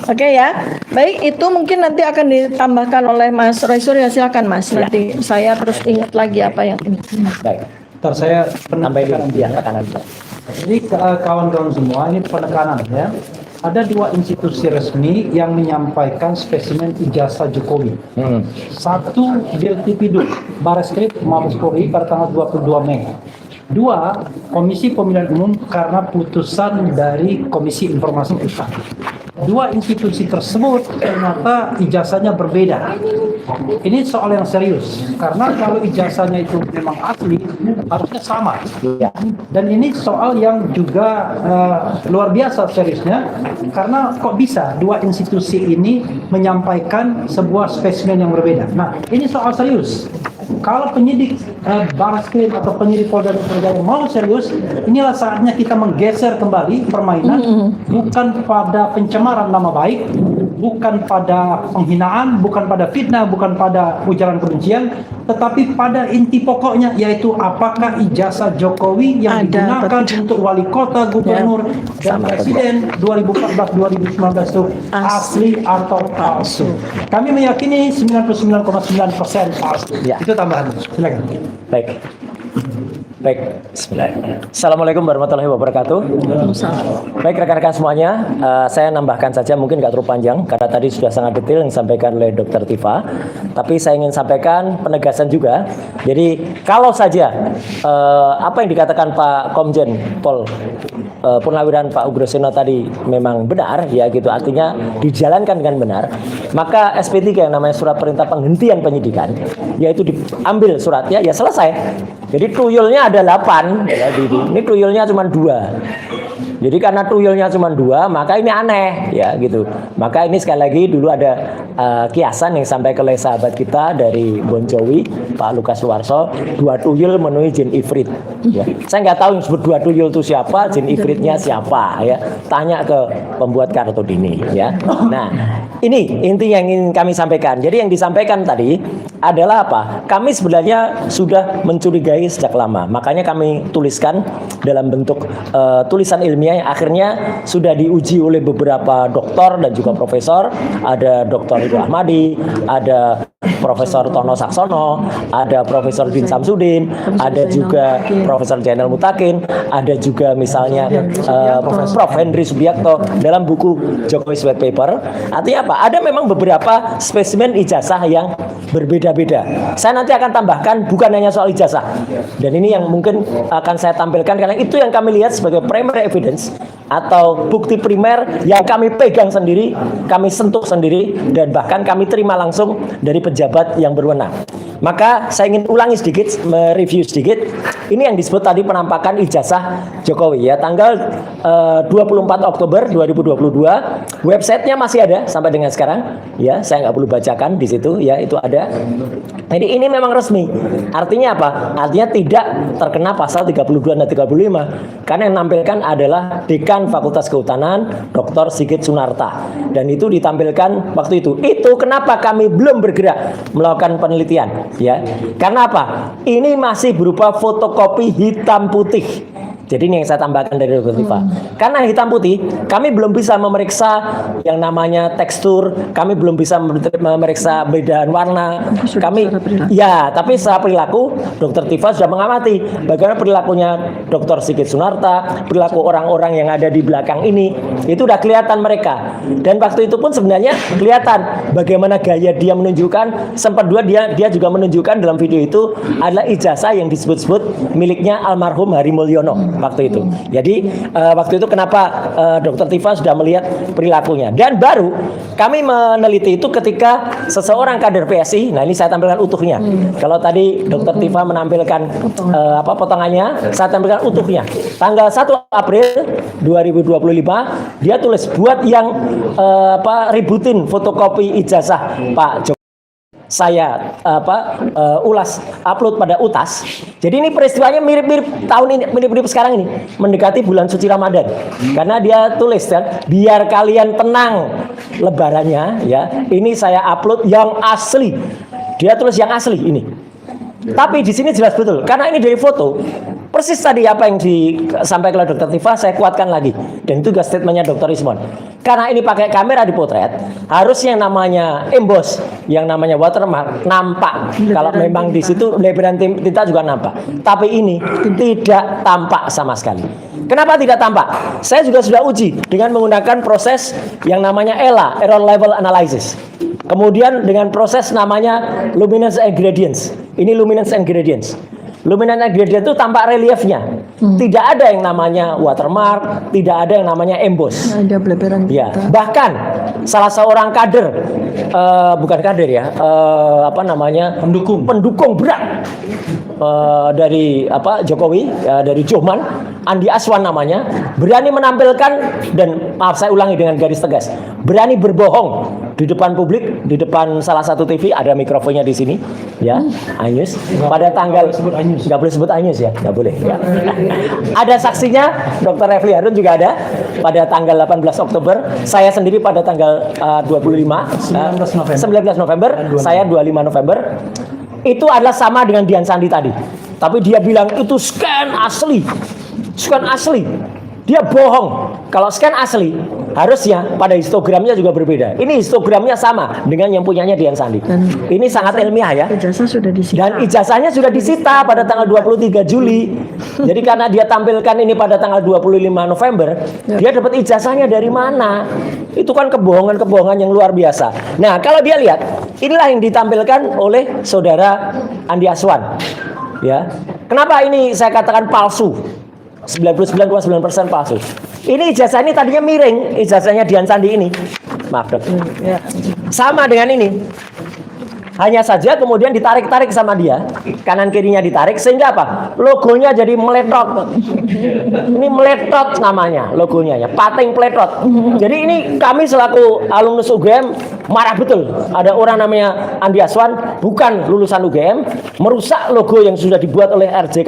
Oke ya. Baik, itu mungkin nanti akan ditambahkan oleh Mas Roy Surya. Silakan Mas. Nanti saya terus ingat lagi apa yang ini. Baik. Ntar saya Tambahin penekanan dulu ya tekanan. Jadi kawan-kawan semua ini penekanan ya. Ada 2 institusi resmi yang menyampaikan spesimen ijazah Jokowi. Satu Dirtipidum Bareskrim Mabes Polri pada tanggal 22 Mei. 2 Komisi Pemilihan Umum karena putusan dari Komisi Informasi Pusat. 2 institusi tersebut ternyata ijazahnya berbeda. Ini soal yang serius karena kalau ijazahnya itu memang asli harusnya sama. Dan ini soal yang juga luar biasa seriusnya karena kok bisa 2 institusi ini menyampaikan sebuah spesimen yang berbeda. Nah, ini soal serius. Kalau penyidik Bareskrim atau penyidik Polda Metro Jaya mau serius, inilah saatnya kita menggeser kembali permainan bukan pada pencemaran nama baik, bukan pada penghinaan, bukan pada fitnah, bukan pada ujaran kebencian, tetapi pada inti pokoknya yaitu apakah ijazah Jokowi yang digunakan untuk wali kota, gubernur, dan presiden 2014-2019 itu asli atau palsu. Kami meyakini 99,9% palsu. Itu tambahan. Silakan. Baik. Baik, bismillah. Assalamualaikum warahmatullahi wabarakatuh. Baik rekan-rekan semuanya, saya nambahkan saja mungkin nggak terlalu panjang karena tadi sudah sangat detail yang disampaikan oleh Dr. Tifa. Tapi saya ingin sampaikan penegasan juga. Jadi kalau saja apa yang dikatakan Pak Komjen Pol Purnawirawan Pak Ugroseno tadi memang benar, ya gitu, artinya dijalankan dengan benar, maka SP3 yang namanya surat perintah penghentian penyidikan, yaitu diambil suratnya, ya selesai. Jadi tuyulnya ada 8, ya, ini tuyulnya cuma 2. Jadi karena tuyulnya cuma 2, maka ini aneh, ya gitu. Maka ini sekali lagi dulu ada kiasan yang sampai oleh sahabat kita dari Bon Jovi, Pak Lukas Suwarso, 2 tuyul menuhi jin ifrit. Ya. Saya nggak tahu yang disebut 2 tuyul itu siapa, jin ifritnya siapa, ya. Tanya ke pembuat Kartodini, ya. Nah, ini inti yang ingin kami sampaikan. Jadi yang disampaikan tadi adalah apa? Kami sebenarnya sudah mencurigai sejak lama. Makanya kami tuliskan dalam bentuk tulisan ilmiah yang akhirnya sudah diuji oleh beberapa doktor dan juga profesor. Ada Dr. Ridho Ahmadi, ada Profesor Tono Saksono, ada Profesor Din Samsudin, ada juga Profesor Jainal Mutakin, ada juga misalnya Prof. Henry Subiakto dalam buku Jokowi White Paper. Artinya apa? Ada memang beberapa spesimen ijazah yang berbeda-beda. Saya nanti akan tambahkan bukan hanya soal ijazah. Dan ini yang mungkin akan saya tampilkan karena itu yang kami lihat sebagai primary evidence atau bukti primer yang kami pegang sendiri, kami sentuh sendiri, dan bahkan kami terima langsung dari pejabat yang berwenang. Maka saya ingin ulangi sedikit, mereview sedikit. Ini yang disebut tadi penampakan ijazah Jokowi, ya, tanggal 24 Oktober 2022. Websitenya masih ada sampai dengan sekarang, ya. Saya nggak perlu bacakan di situ, ya, itu ada. Jadi ini memang resmi. Artinya apa? Artinya tidak terkena pasal 32 dan 35. Karena yang menampilkan adalah Dekan Fakultas Kehutanan Dr. Sigit Sunarta. Dan itu ditampilkan waktu itu. Itu kenapa kami belum bergerak melakukan penelitian, ya. Karena apa? Ini masih berupa fotokopi hitam putih. Jadi ini yang saya tambahkan dari Dr. Tifa. Karena hitam putih, kami belum bisa memeriksa yang namanya tekstur, kami belum bisa memeriksa perbedaan warna. Kami, ya, tapi secara perilaku, Dr. Tifa sudah mengamati bagaimana perilakunya Dr. Sigit Sunarta, perilaku orang-orang yang ada di belakang ini, itu udah kelihatan mereka. Dan waktu itu pun sebenarnya kelihatan bagaimana gaya dia menunjukkan. Sempat dia juga menunjukkan dalam video itu adalah ijazah yang disebut-sebut miliknya almarhum Hari Mulyono. waktu itu. Jadi waktu itu kenapa Dr. Tifa sudah melihat perilakunya. Dan baru kami meneliti itu ketika seseorang kader PSI. Nah, ini saya tampilkan utuhnya. Kalau tadi Dr. Tifa menampilkan potongannya, saya tampilkan utuhnya. Tanggal 1 April 2025 dia tulis buat yang ributin fotokopi ijazah Pak Jokowi. Saya ulas upload pada UTAS. Jadi ini peristiwanya mirip-mirip tahun ini, mirip-mirip sekarang ini, mendekati bulan suci Ramadan. Karena dia tulis kan, biar kalian tenang lebarannya ya. Ini saya upload yang asli. Dia tulis yang asli ini. Tapi di sini jelas betul, karena ini dari foto. Persis tadi apa yang disampaikan oleh Dr. Tifa, saya kuatkan lagi. Dan itu juga statementnya Dr. Ismon. Karena ini pakai kamera di potret, harusnya yang namanya emboss, yang namanya watermark nampak. Kalau memang di situ lebaran tinta juga nampak. Tapi ini tidak tampak sama sekali. Kenapa tidak tampak? Saya juga sudah uji dengan menggunakan proses yang namanya ELA, Error Level Analysis. Kemudian dengan proses namanya Luminance and Gradients. Ini Luminance and Gradients. Luminance and Gradient itu tampak reliefnya. Tidak ada yang namanya watermark, tidak ada yang namanya emboss. Ada bleberan. Ya, bahkan salah seorang kader, bukan kader ya, pendukung berat dari Jokowi, dari Joman, Andi Aswan namanya, berani menampilkan, dan maaf saya ulangi dengan garis tegas, berani berbohong di depan publik, di depan salah satu TV, ada mikrofonnya di sini, ya, Anyus. Pada tanggal, nggak boleh sebut Anyus ya, nggak boleh. Ya. Ada saksinya, Dr. Refli Harun juga ada pada tanggal 18 Oktober, saya sendiri pada tanggal 19 November, saya 25 November. Itu adalah sama dengan Dian Sandi tadi. Tapi dia bilang itu scan asli. Scan asli. Dia bohong. Kalau scan asli, harusnya pada histogramnya juga berbeda. Ini histogramnya sama dengan yang punyanya Dian Sandi. Dan ini sangat ilmiah ya. Ijazah sudah disita. Dan ijazahnya sudah disita pada tanggal 23 Juli. Jadi karena dia tampilkan ini pada tanggal 25 November, dia dapat ijazahnya dari mana? Itu kan kebohongan-kebohongan yang luar biasa. Nah, kalau dia lihat, inilah yang ditampilkan oleh saudara Andi Aswan. Ya. Kenapa ini saya katakan palsu? 99,9% palsu. Ini ijazah ini tadinya miring, ijazahnya Dian Sandi ini. Maaf, Dok. Sama dengan ini. Hanya saja kemudian ditarik-tarik sama dia, kanan kirinya ditarik, sehingga apa? Logonya jadi meletot. Ini meletot namanya logonya ya, pating peletot. Jadi ini kami selaku alumnus UGM marah betul. Ada orang namanya Andi Aswan, bukan lulusan UGM, merusak logo yang sudah dibuat oleh RJK.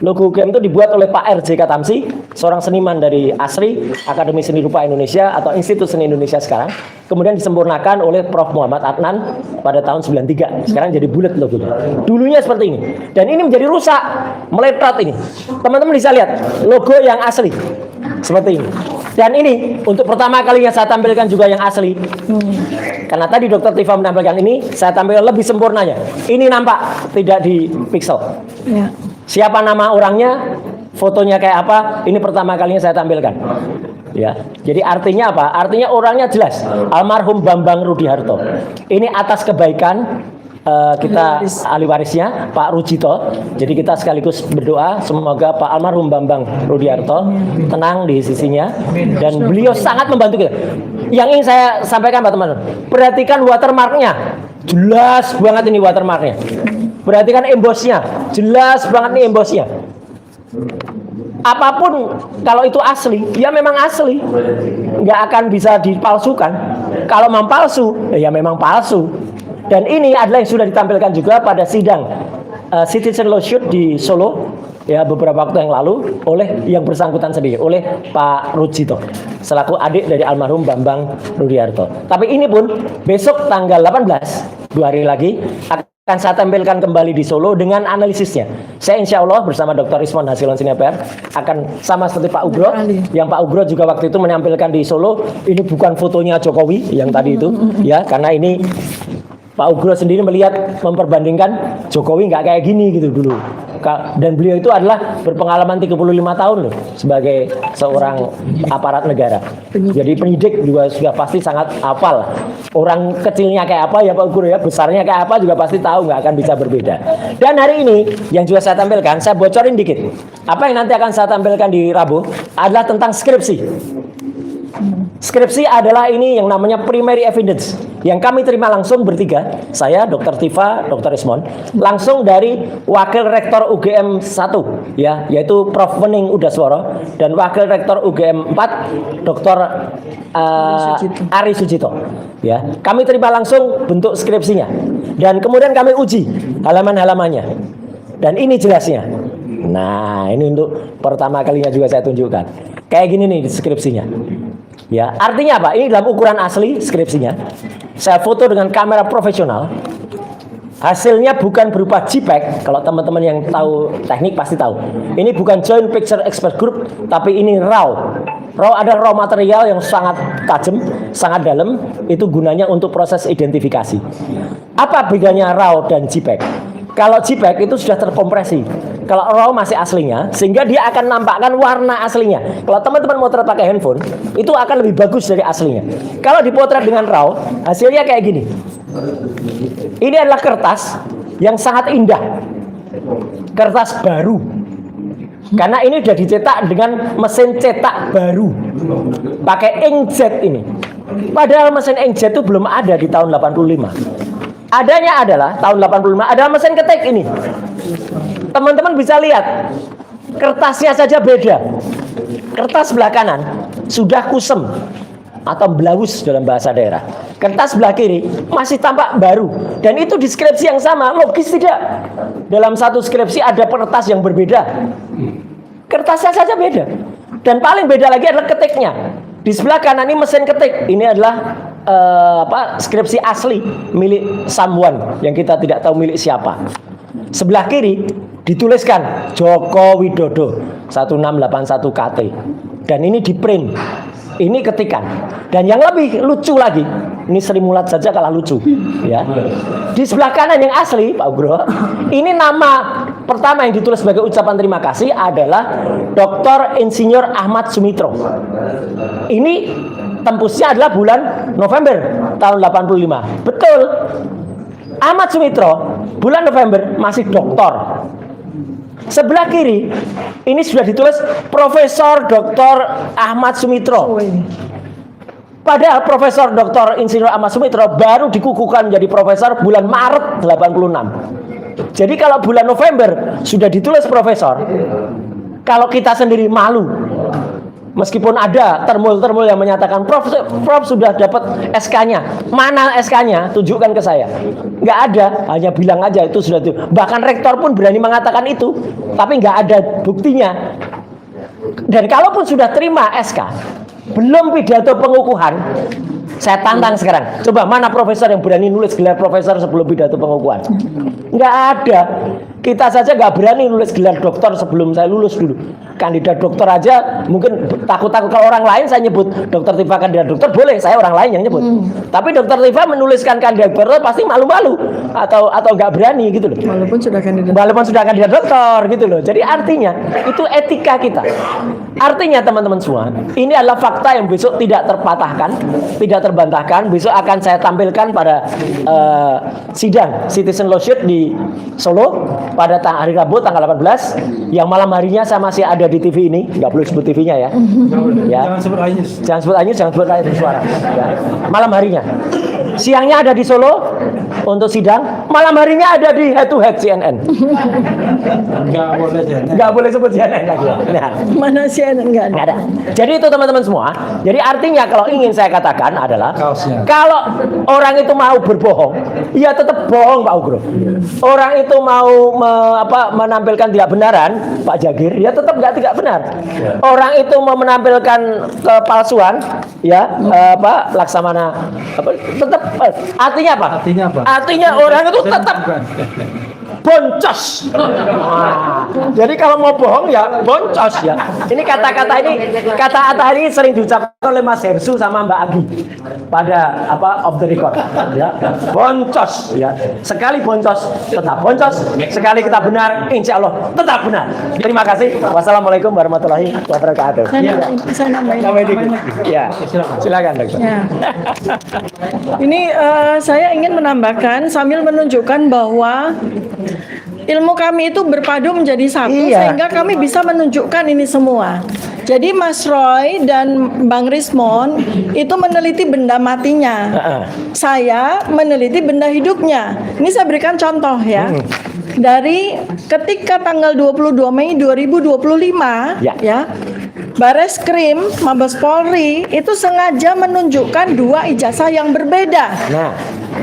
Logo UGM itu dibuat oleh Pak RJK Tamsi, seorang seniman dari ASRI, Akademi Seni Rupa Indonesia atau Institut Seni Indonesia sekarang. Kemudian disempurnakan oleh Prof. Muhammad Adnan pada tahun 93. Sekarang jadi bulat logonya. Dulunya seperti ini. Dan ini menjadi rusak, meletot ini. Teman-teman bisa lihat logo yang asli. Seperti ini. Dan ini untuk pertama kalinya saya tampilkan juga yang asli. Karena tadi Dr. Tifa menampilkan ini, saya tampilkan lebih sempurnanya. Ini nampak tidak di pixel. Ya. Siapa nama orangnya, fotonya kayak apa, ini pertama kalinya saya tampilkan. Ya, jadi artinya apa? Artinya orangnya jelas, almarhum Bambang Rudiharto. Ini atas kebaikan kita ahli warisnya Pak Rujito. Jadi kita sekaligus berdoa semoga Pak almarhum Bambang Rudiharto tenang di sisinya, dan beliau sangat membantu kita. Yang ingin saya sampaikan Pak teman-teman, perhatikan watermarknya, jelas banget ini watermarknya. Perhatikan embossnya, jelas banget nih embossnya. Apapun kalau itu asli, ya memang asli, nggak akan bisa dipalsukan. Kalau memang palsu, ya memang palsu. Dan ini adalah yang sudah ditampilkan juga pada sidang Citizen Lawsuit di Solo, ya beberapa waktu yang lalu oleh yang bersangkutan sendiri, oleh Pak Rujito, selaku adik dari almarhum Bambang Rudiharto. Tapi ini pun besok tanggal 18, 2 hari lagi, akan saya tampilkan kembali di Solo dengan analisisnya. Saya insya Allah bersama Dr. Ismon Hasilon Sineper akan sama seperti Pak Ugro, yang Pak Ugro juga waktu itu menampilkan di Solo. Ini bukan fotonya Jokowi yang tadi itu, ya, karena ini Pak Ugro sendiri melihat, memperbandingkan Jokowi nggak kayak gini gitu dulu. Dan beliau itu adalah berpengalaman 35 tahun loh sebagai seorang aparat negara. Jadi penyidik juga sudah pasti sangat hafal. Orang kecilnya kayak apa ya Pak Guru ya, besarnya kayak apa juga pasti tahu, nggak akan bisa berbeda. Dan hari ini yang juga saya tampilkan, saya bocorin dikit. Apa yang nanti akan saya tampilkan di Rabu adalah tentang skripsi. Skripsi adalah ini yang namanya primary evidence yang kami terima langsung bertiga, saya, Dr. Tifa, Dr. Ismon, langsung dari Wakil Rektor UGM 1 ya, yaitu Prof. Wening Udasworo, dan Wakil Rektor UGM 4 Dr. Ari Sujito ya. Kami terima langsung bentuk skripsinya dan kemudian kami uji halaman-halamannya. Dan ini jelasnya. Nah, ini untuk pertama kalinya juga saya tunjukkan. Kayak gini nih deskripsinya. Ya, artinya apa? Ini dalam ukuran asli skripsinya. Saya foto dengan kamera profesional. Hasilnya bukan berupa JPEG. Kalau teman-teman yang tahu teknik pasti tahu. Ini bukan Joint Picture Expert Group, tapi ini RAW. RAW adalah raw material yang sangat tajam, sangat dalam. Itu gunanya untuk proses identifikasi. Apa bedanya RAW dan JPEG? Kalau JPEG itu sudah terkompresi. Kalau RAW masih aslinya, sehingga dia akan nampakkan warna aslinya. Kalau teman-teman motret pakai handphone, itu akan lebih bagus dari aslinya. Kalau dipotret dengan RAW, hasilnya kayak gini. Ini adalah kertas yang sangat indah. Kertas baru. Karena ini sudah dicetak dengan mesin cetak baru. Pakai inkjet ini. Padahal mesin inkjet itu belum ada di tahun 85. Adanya adalah tahun 85 adalah mesin ketik ini. Teman-teman bisa lihat kertasnya saja beda. Kertas sebelah kanan sudah kusem atau blaus dalam bahasa daerah. Kertas sebelah kiri masih tampak baru. Dan itu di skripsi yang sama. Logis tidak? Dalam satu skripsi ada kertas yang berbeda. Kertasnya saja beda. Dan paling beda lagi adalah ketiknya. Di sebelah kanan ini mesin ketik. Ini adalah skripsi asli milik someone yang kita tidak tahu milik siapa. Sebelah kiri dituliskan Joko Widodo 1681 KT. Dan ini di print. Ini ketikan. Dan yang lebih lucu lagi, ini Sri Mulat saja kalah lucu, ya. Di sebelah kanan yang asli, Pak Ugro, ini nama pertama yang ditulis sebagai ucapan terima kasih adalah Dr. Insinyur Ahmad Sumitro. Ini tembusnya adalah bulan November tahun 85. Betul. Ahmad Sumitro bulan November masih doktor. Sebelah kiri ini sudah ditulis Profesor Dr. Ahmad Sumitro. Padahal Profesor Dr. Insinyur Ahmad Sumitro baru dikukuhkan menjadi profesor bulan Maret 86. Jadi kalau bulan November sudah ditulis profesor, kalau kita sendiri malu. Meskipun ada termul yang menyatakan Prof sudah dapat SK-nya. Mana SK-nya? Tunjukkan ke saya. Nggak ada, hanya bilang aja itu sudah itu. Bahkan rektor pun berani mengatakan itu, tapi nggak ada buktinya. Dan kalaupun sudah terima SK, belum pidato pengukuhan, saya tantang sekarang. Coba mana profesor yang berani nulis gelar profesor sebelum pidato pengukuhan? Nggak ada. Kita saja nggak berani nulis gelar doktor sebelum saya lulus dulu. Kandidat dokter aja mungkin takut-takut. Kalau orang lain saya nyebut Dokter Tifa kandidat dokter boleh, saya orang lain yang nyebut. Tapi Dokter Tifa menuliskan kandidat dokter pasti malu-malu atau nggak berani gitu loh. Walaupun sudah kandidat dokter gitu loh. Jadi artinya itu etika kita. Artinya teman-teman semua, ini adalah fakta yang besok tidak terpatahkan, tidak terbantahkan. Besok akan saya tampilkan pada sidang Citizen Lawsuit di Solo pada hari Rabu tanggal 18, yang malam harinya saya masih ada di TV ini, nggak perlu sebut TV-nya ya. Jangan sebut Ainus. Jangan sebut Ainus, jangan sebut rakyat suara. Ya. Malam harinya. Siangnya ada di Solo untuk sidang, malam harinya ada di Head to Head CNN. Nggak boleh sebut CNN lagi. Nah. Mana CNN nggak ada. Jadi itu teman-teman semua. Jadi artinya kalau ingin saya katakan adalah kalau orang itu mau berbohong, ya tetap bohong Pak Ugro. Orang itu mau menampilkan tidak benaran Pak Jagir, ya tetap tidak benar. Orang itu mau menampilkan kepalsuan, ya Laksamana tetap artinya apa? Artinya orang itu tetap boncos. Jadi kalau mau bohong ya boncos ya. Ini kata-kata ini sering diucapkan oleh Mas Hersu sama Mbak Abi pada off the record ya. Boncos ya. Sekali boncos tetap boncos, sekali kita benar insya Allah tetap benar. Terima kasih. Wassalamualaikum warahmatullahi wabarakatuh. Saya nambahin. Ya, silakan dokter. Ya. Ini saya ingin menambahkan sambil menunjukkan bahwa ilmu kami itu berpadu menjadi satu sehingga kami bisa menunjukkan ini semua. Jadi Mas Roy dan Bang Rismon itu meneliti benda matinya. Saya meneliti benda hidupnya. Ini saya berikan contoh ya. Dari ketika tanggal 22 Mei 2025 ya. Bareskrim Mabes Polri itu sengaja menunjukkan 2 ijazah yang berbeda. Nah,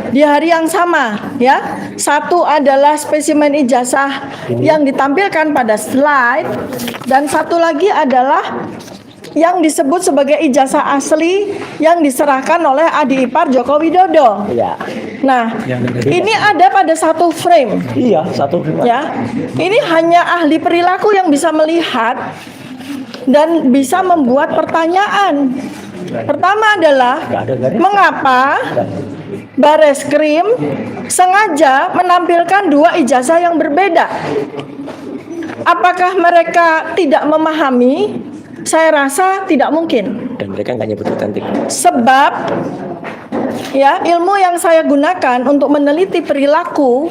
Di hari yang sama ya. Satu adalah spesimen ijazah yang ditampilkan pada slide dan satu lagi adalah yang disebut sebagai ijazah asli yang diserahkan oleh adik ipar Joko Widodo. ya. Nah, ini ada pada satu frame. Iya, satu Ya, ini hanya ahli perilaku yang bisa melihat dan bisa membuat pertanyaan. Pertama adalah mengapa Bareskrim sengaja menampilkan 2 ijazah yang berbeda? Apakah mereka tidak memahami? Saya rasa tidak mungkin. Dan mereka nggak nyebut otentik. Sebab ya, ilmu yang saya gunakan untuk meneliti perilaku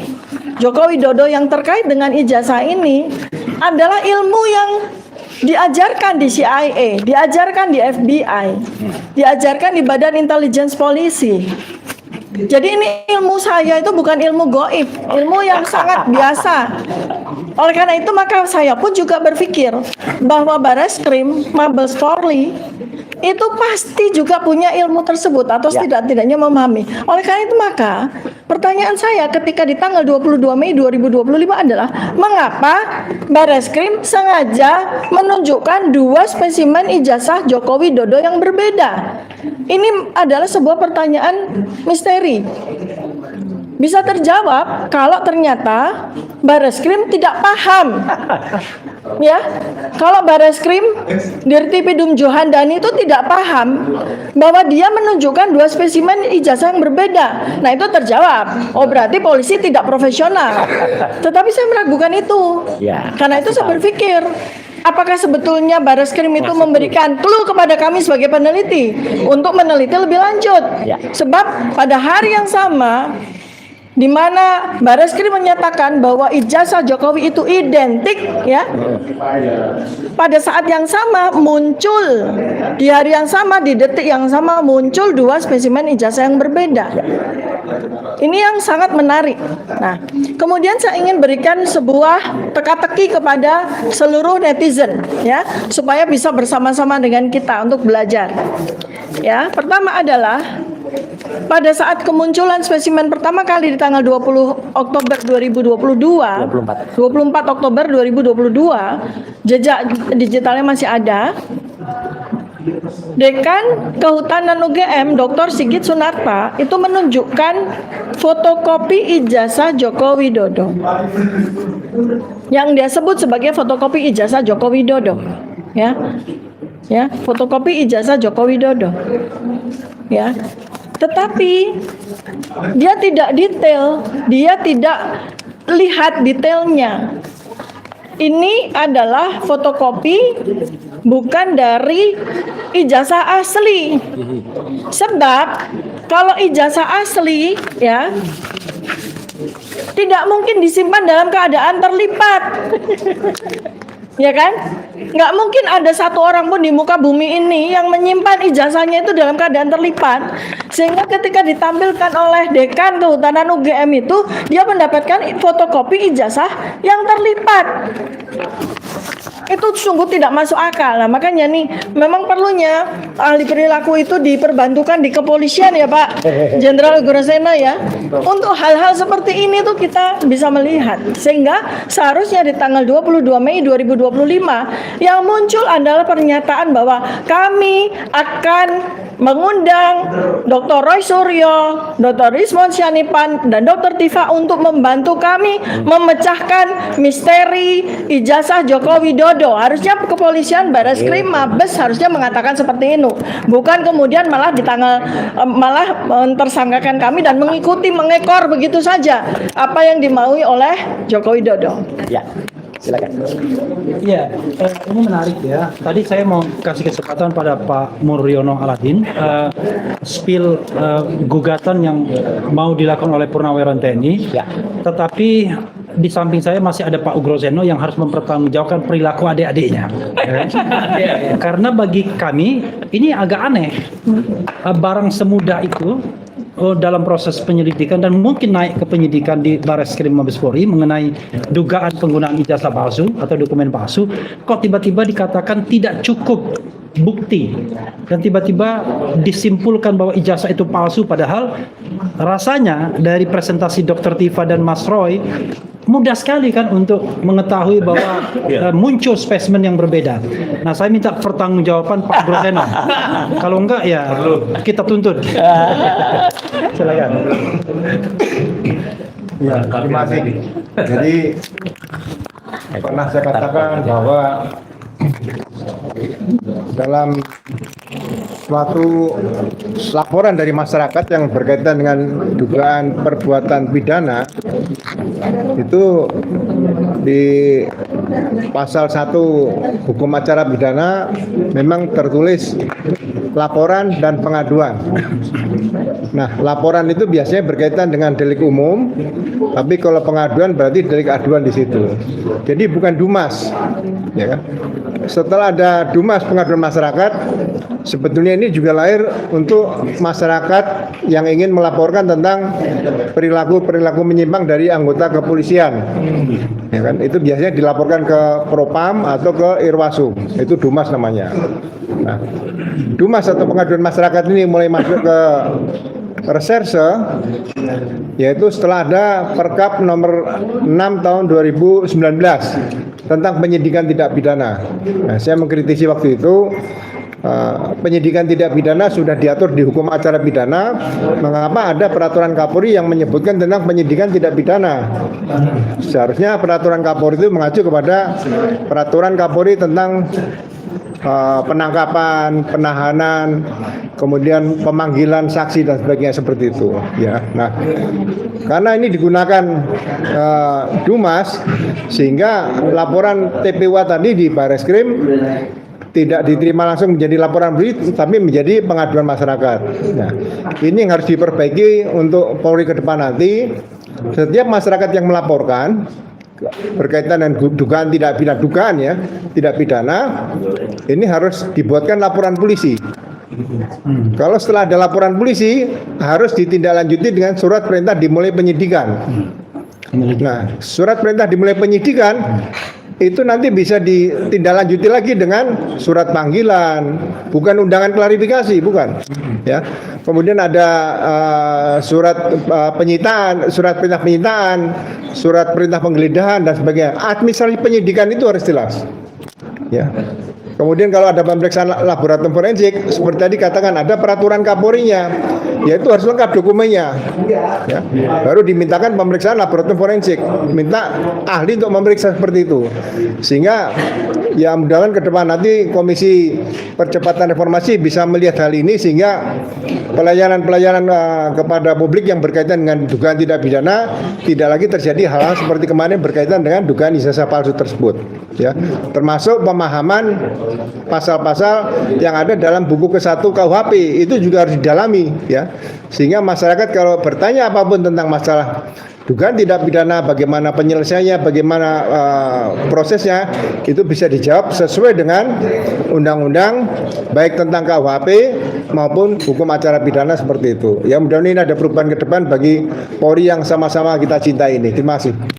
Joko Widodo yang terkait dengan ijazah ini adalah ilmu yang diajarkan di CIA, diajarkan di FBI, diajarkan di Badan Intelligence Polisi. Jadi ini ilmu saya itu bukan ilmu goib, ilmu yang sangat biasa. Oleh karena itu maka saya pun juga berpikir bahwa Bareskrim Mabes Polri itu pasti juga punya ilmu tersebut atau tidak-tidaknya memahami. Oleh karena itu maka pertanyaan saya ketika di tanggal 22 Mei 2025 adalah mengapa Bareskrim sengaja menunjukkan 2 spesimen ijazah Joko Widodo yang berbeda? Ini adalah sebuah pertanyaan misteri. Bisa terjawab kalau ternyata Bareskrim tidak paham. Ya, kalau Bareskrim Dirtipidum Johandani itu tidak paham bahwa dia menunjukkan 2 spesimen ijazah yang berbeda. Nah, itu terjawab. Oh, berarti polisi tidak profesional. Tetapi saya meragukan itu. Ya, Karena itu saya berpikir, apakah sebetulnya Bareskrim itu memberikan clue kepada kami sebagai peneliti untuk meneliti lebih lanjut? Ya. Sebab pada hari yang sama di mana Bareskrim menyatakan bahwa ijazah Jokowi itu identik ya. Pada saat yang sama muncul di hari yang sama, di detik yang sama muncul 2 spesimen ijazah yang berbeda. Ini yang sangat menarik. Nah, kemudian saya ingin berikan sebuah teka-teki kepada seluruh netizen ya, supaya bisa bersama-sama dengan kita untuk belajar. Ya, pertama adalah pada saat kemunculan spesimen pertama kali di tanggal 20 Oktober 2022, 24 Oktober 2022, jejak digitalnya masih ada. Dekan Kehutanan UGM Dr. Sigit Sunarta itu menunjukkan fotokopi ijazah Joko Widodo yang dia sebut sebagai fotokopi ijazah Joko Widodo, ya, fotokopi ijazah Joko Widodo, ya. Tetapi dia tidak detail, dia tidak lihat detailnya. Ini adalah fotokopi bukan dari ijazah asli. Sebab kalau ijazah asli ya tidak mungkin disimpan dalam keadaan terlipat. Ya kan? Nggak mungkin ada satu orang pun di muka bumi ini yang menyimpan ijazahnya itu dalam keadaan terlipat. Sehingga ketika ditampilkan oleh Dekan Kehutanan UGM itu, dia mendapatkan fotokopi ijazah yang terlipat. Itu sungguh tidak masuk akal. Nah, makanya nih memang perlunya ahli perilaku itu diperbantukan di kepolisian ya Pak Jenderal Grosena ya. Untuk hal-hal seperti ini tuh kita bisa melihat. Sehingga seharusnya di tanggal 22 Mei 2025 Yang muncul adalah pernyataan bahwa kami akan mengundang Dr. Roy Suryo, Dr. Rismon Syanipan, dan Dr. Tifa untuk membantu kami memecahkan misteri ijazah Joko Widodo. Harusnya kepolisian, Barreskrim, Mabes harusnya mengatakan seperti itu, bukan kemudian malah malah mentersangkakan kami dan mengekor begitu saja apa yang dimaui oleh Joko Widodo. Ya, silakan. Ya, ini menarik ya. Tadi saya mau kasih kesempatan pada Pak Muryono Aladin spill gugatan yang mau dilakukan oleh Purnawirawan TNI. Ya. Tetapi di samping saya masih ada Pak Ugroseno yang harus mempertanggungjawabkan perilaku adik-adiknya. Karena bagi kami ini agak aneh. Barang semudah itu dalam proses penyelidikan dan mungkin naik ke penyidikan di Barreskrim Mabes Polri mengenai dugaan penggunaan ijazah palsu atau dokumen palsu, kok tiba-tiba dikatakan tidak cukup bukti dan tiba-tiba disimpulkan bahwa ijazah itu palsu, padahal rasanya dari presentasi Dr. Tifa dan Mas Roy mudah sekali kan untuk mengetahui bahwa muncul spesimen yang berbeda. Nah, saya minta pertanggungjawaban Pak Groseno. Kalau enggak ya kita tuntut. Silakan. Ya, terima kasih. Jadi pernah saya katakan bahwa dalam suatu laporan dari masyarakat yang berkaitan dengan dugaan perbuatan pidana itu di pasal 1 hukum acara pidana memang tertulis laporan dan pengaduan. Nah, laporan itu biasanya berkaitan dengan delik umum, tapi kalau pengaduan berarti delik aduan di situ. Jadi bukan Dumas, ya kan? Setelah ada Dumas pengaduan masyarakat, sebetulnya ini juga lahir untuk masyarakat yang ingin melaporkan tentang perilaku menyimpang dari anggota kepolisian. Ya kan? Itu biasanya dilaporkan ke Propam atau ke Irwasum. Itu Dumas namanya. Nah, Dumas atau pengaduan masyarakat ini mulai masuk ke reserse, yaitu setelah ada Perkap nomor 6 tahun 2019 tentang penyidikan tidak pidana. Nah, saya mengkritisi waktu itu penyidikan tidak pidana sudah diatur di hukum acara pidana, mengapa ada peraturan Kapolri yang menyebutkan tentang penyidikan tidak pidana? Seharusnya peraturan Kapolri itu mengacu kepada peraturan Kapolri tentang penangkapan, penahanan, kemudian pemanggilan saksi dan sebagainya seperti itu. Ya, nah, karena ini digunakan Dumas, sehingga laporan TPWA tadi di Barreskrim tidak diterima langsung menjadi laporan polisi, tapi menjadi pengaduan masyarakat. Nah, ini yang harus diperbaiki untuk Polri ke depan nanti. Setiap masyarakat yang melaporkan berkaitan dengan dugaan tidak pidana, ini harus dibuatkan laporan polisi. Kalau setelah ada laporan polisi, harus ditindaklanjuti dengan surat perintah dimulai penyidikan. Nah, surat perintah dimulai penyidikan itu nanti bisa ditindaklanjuti lagi dengan surat panggilan, bukan undangan klarifikasi, bukan. Ya. Kemudian ada surat penyitaan, surat perintah penyitaan, surat perintah penggeledahan dan sebagainya. Administrasi penyidikan itu harus jelas. Ya. Kemudian kalau ada pemeriksaan laboratorium forensik, seperti tadi katakan ada peraturan Kapolri-nya, yaitu harus lengkap dokumennya. Ya. Baru dimintakan pemeriksaan laboratorium forensik, minta ahli untuk memeriksa seperti itu. Sehingga ya mudah-mudahan ke depan nanti Komisi Percepatan Reformasi bisa melihat hal ini, sehingga pelayanan-pelayanan kepada publik yang berkaitan dengan dugaan tidak pidana tidak lagi terjadi hal-hal seperti kemarin berkaitan dengan dugaan ijazah palsu tersebut. Ya, termasuk pemahaman pasal-pasal yang ada dalam buku ke-1 KUHP itu juga harus didalami, ya, sehingga masyarakat kalau bertanya apapun tentang masalah dugaan tidak pidana, bagaimana penyelesaiannya, bagaimana prosesnya, itu bisa dijawab sesuai dengan undang-undang baik tentang KUHP maupun hukum acara pidana seperti itu. Ya, mudah-mudahan ini ada perubahan ke depan bagi Polri yang sama-sama kita cintai ini. Terima kasih.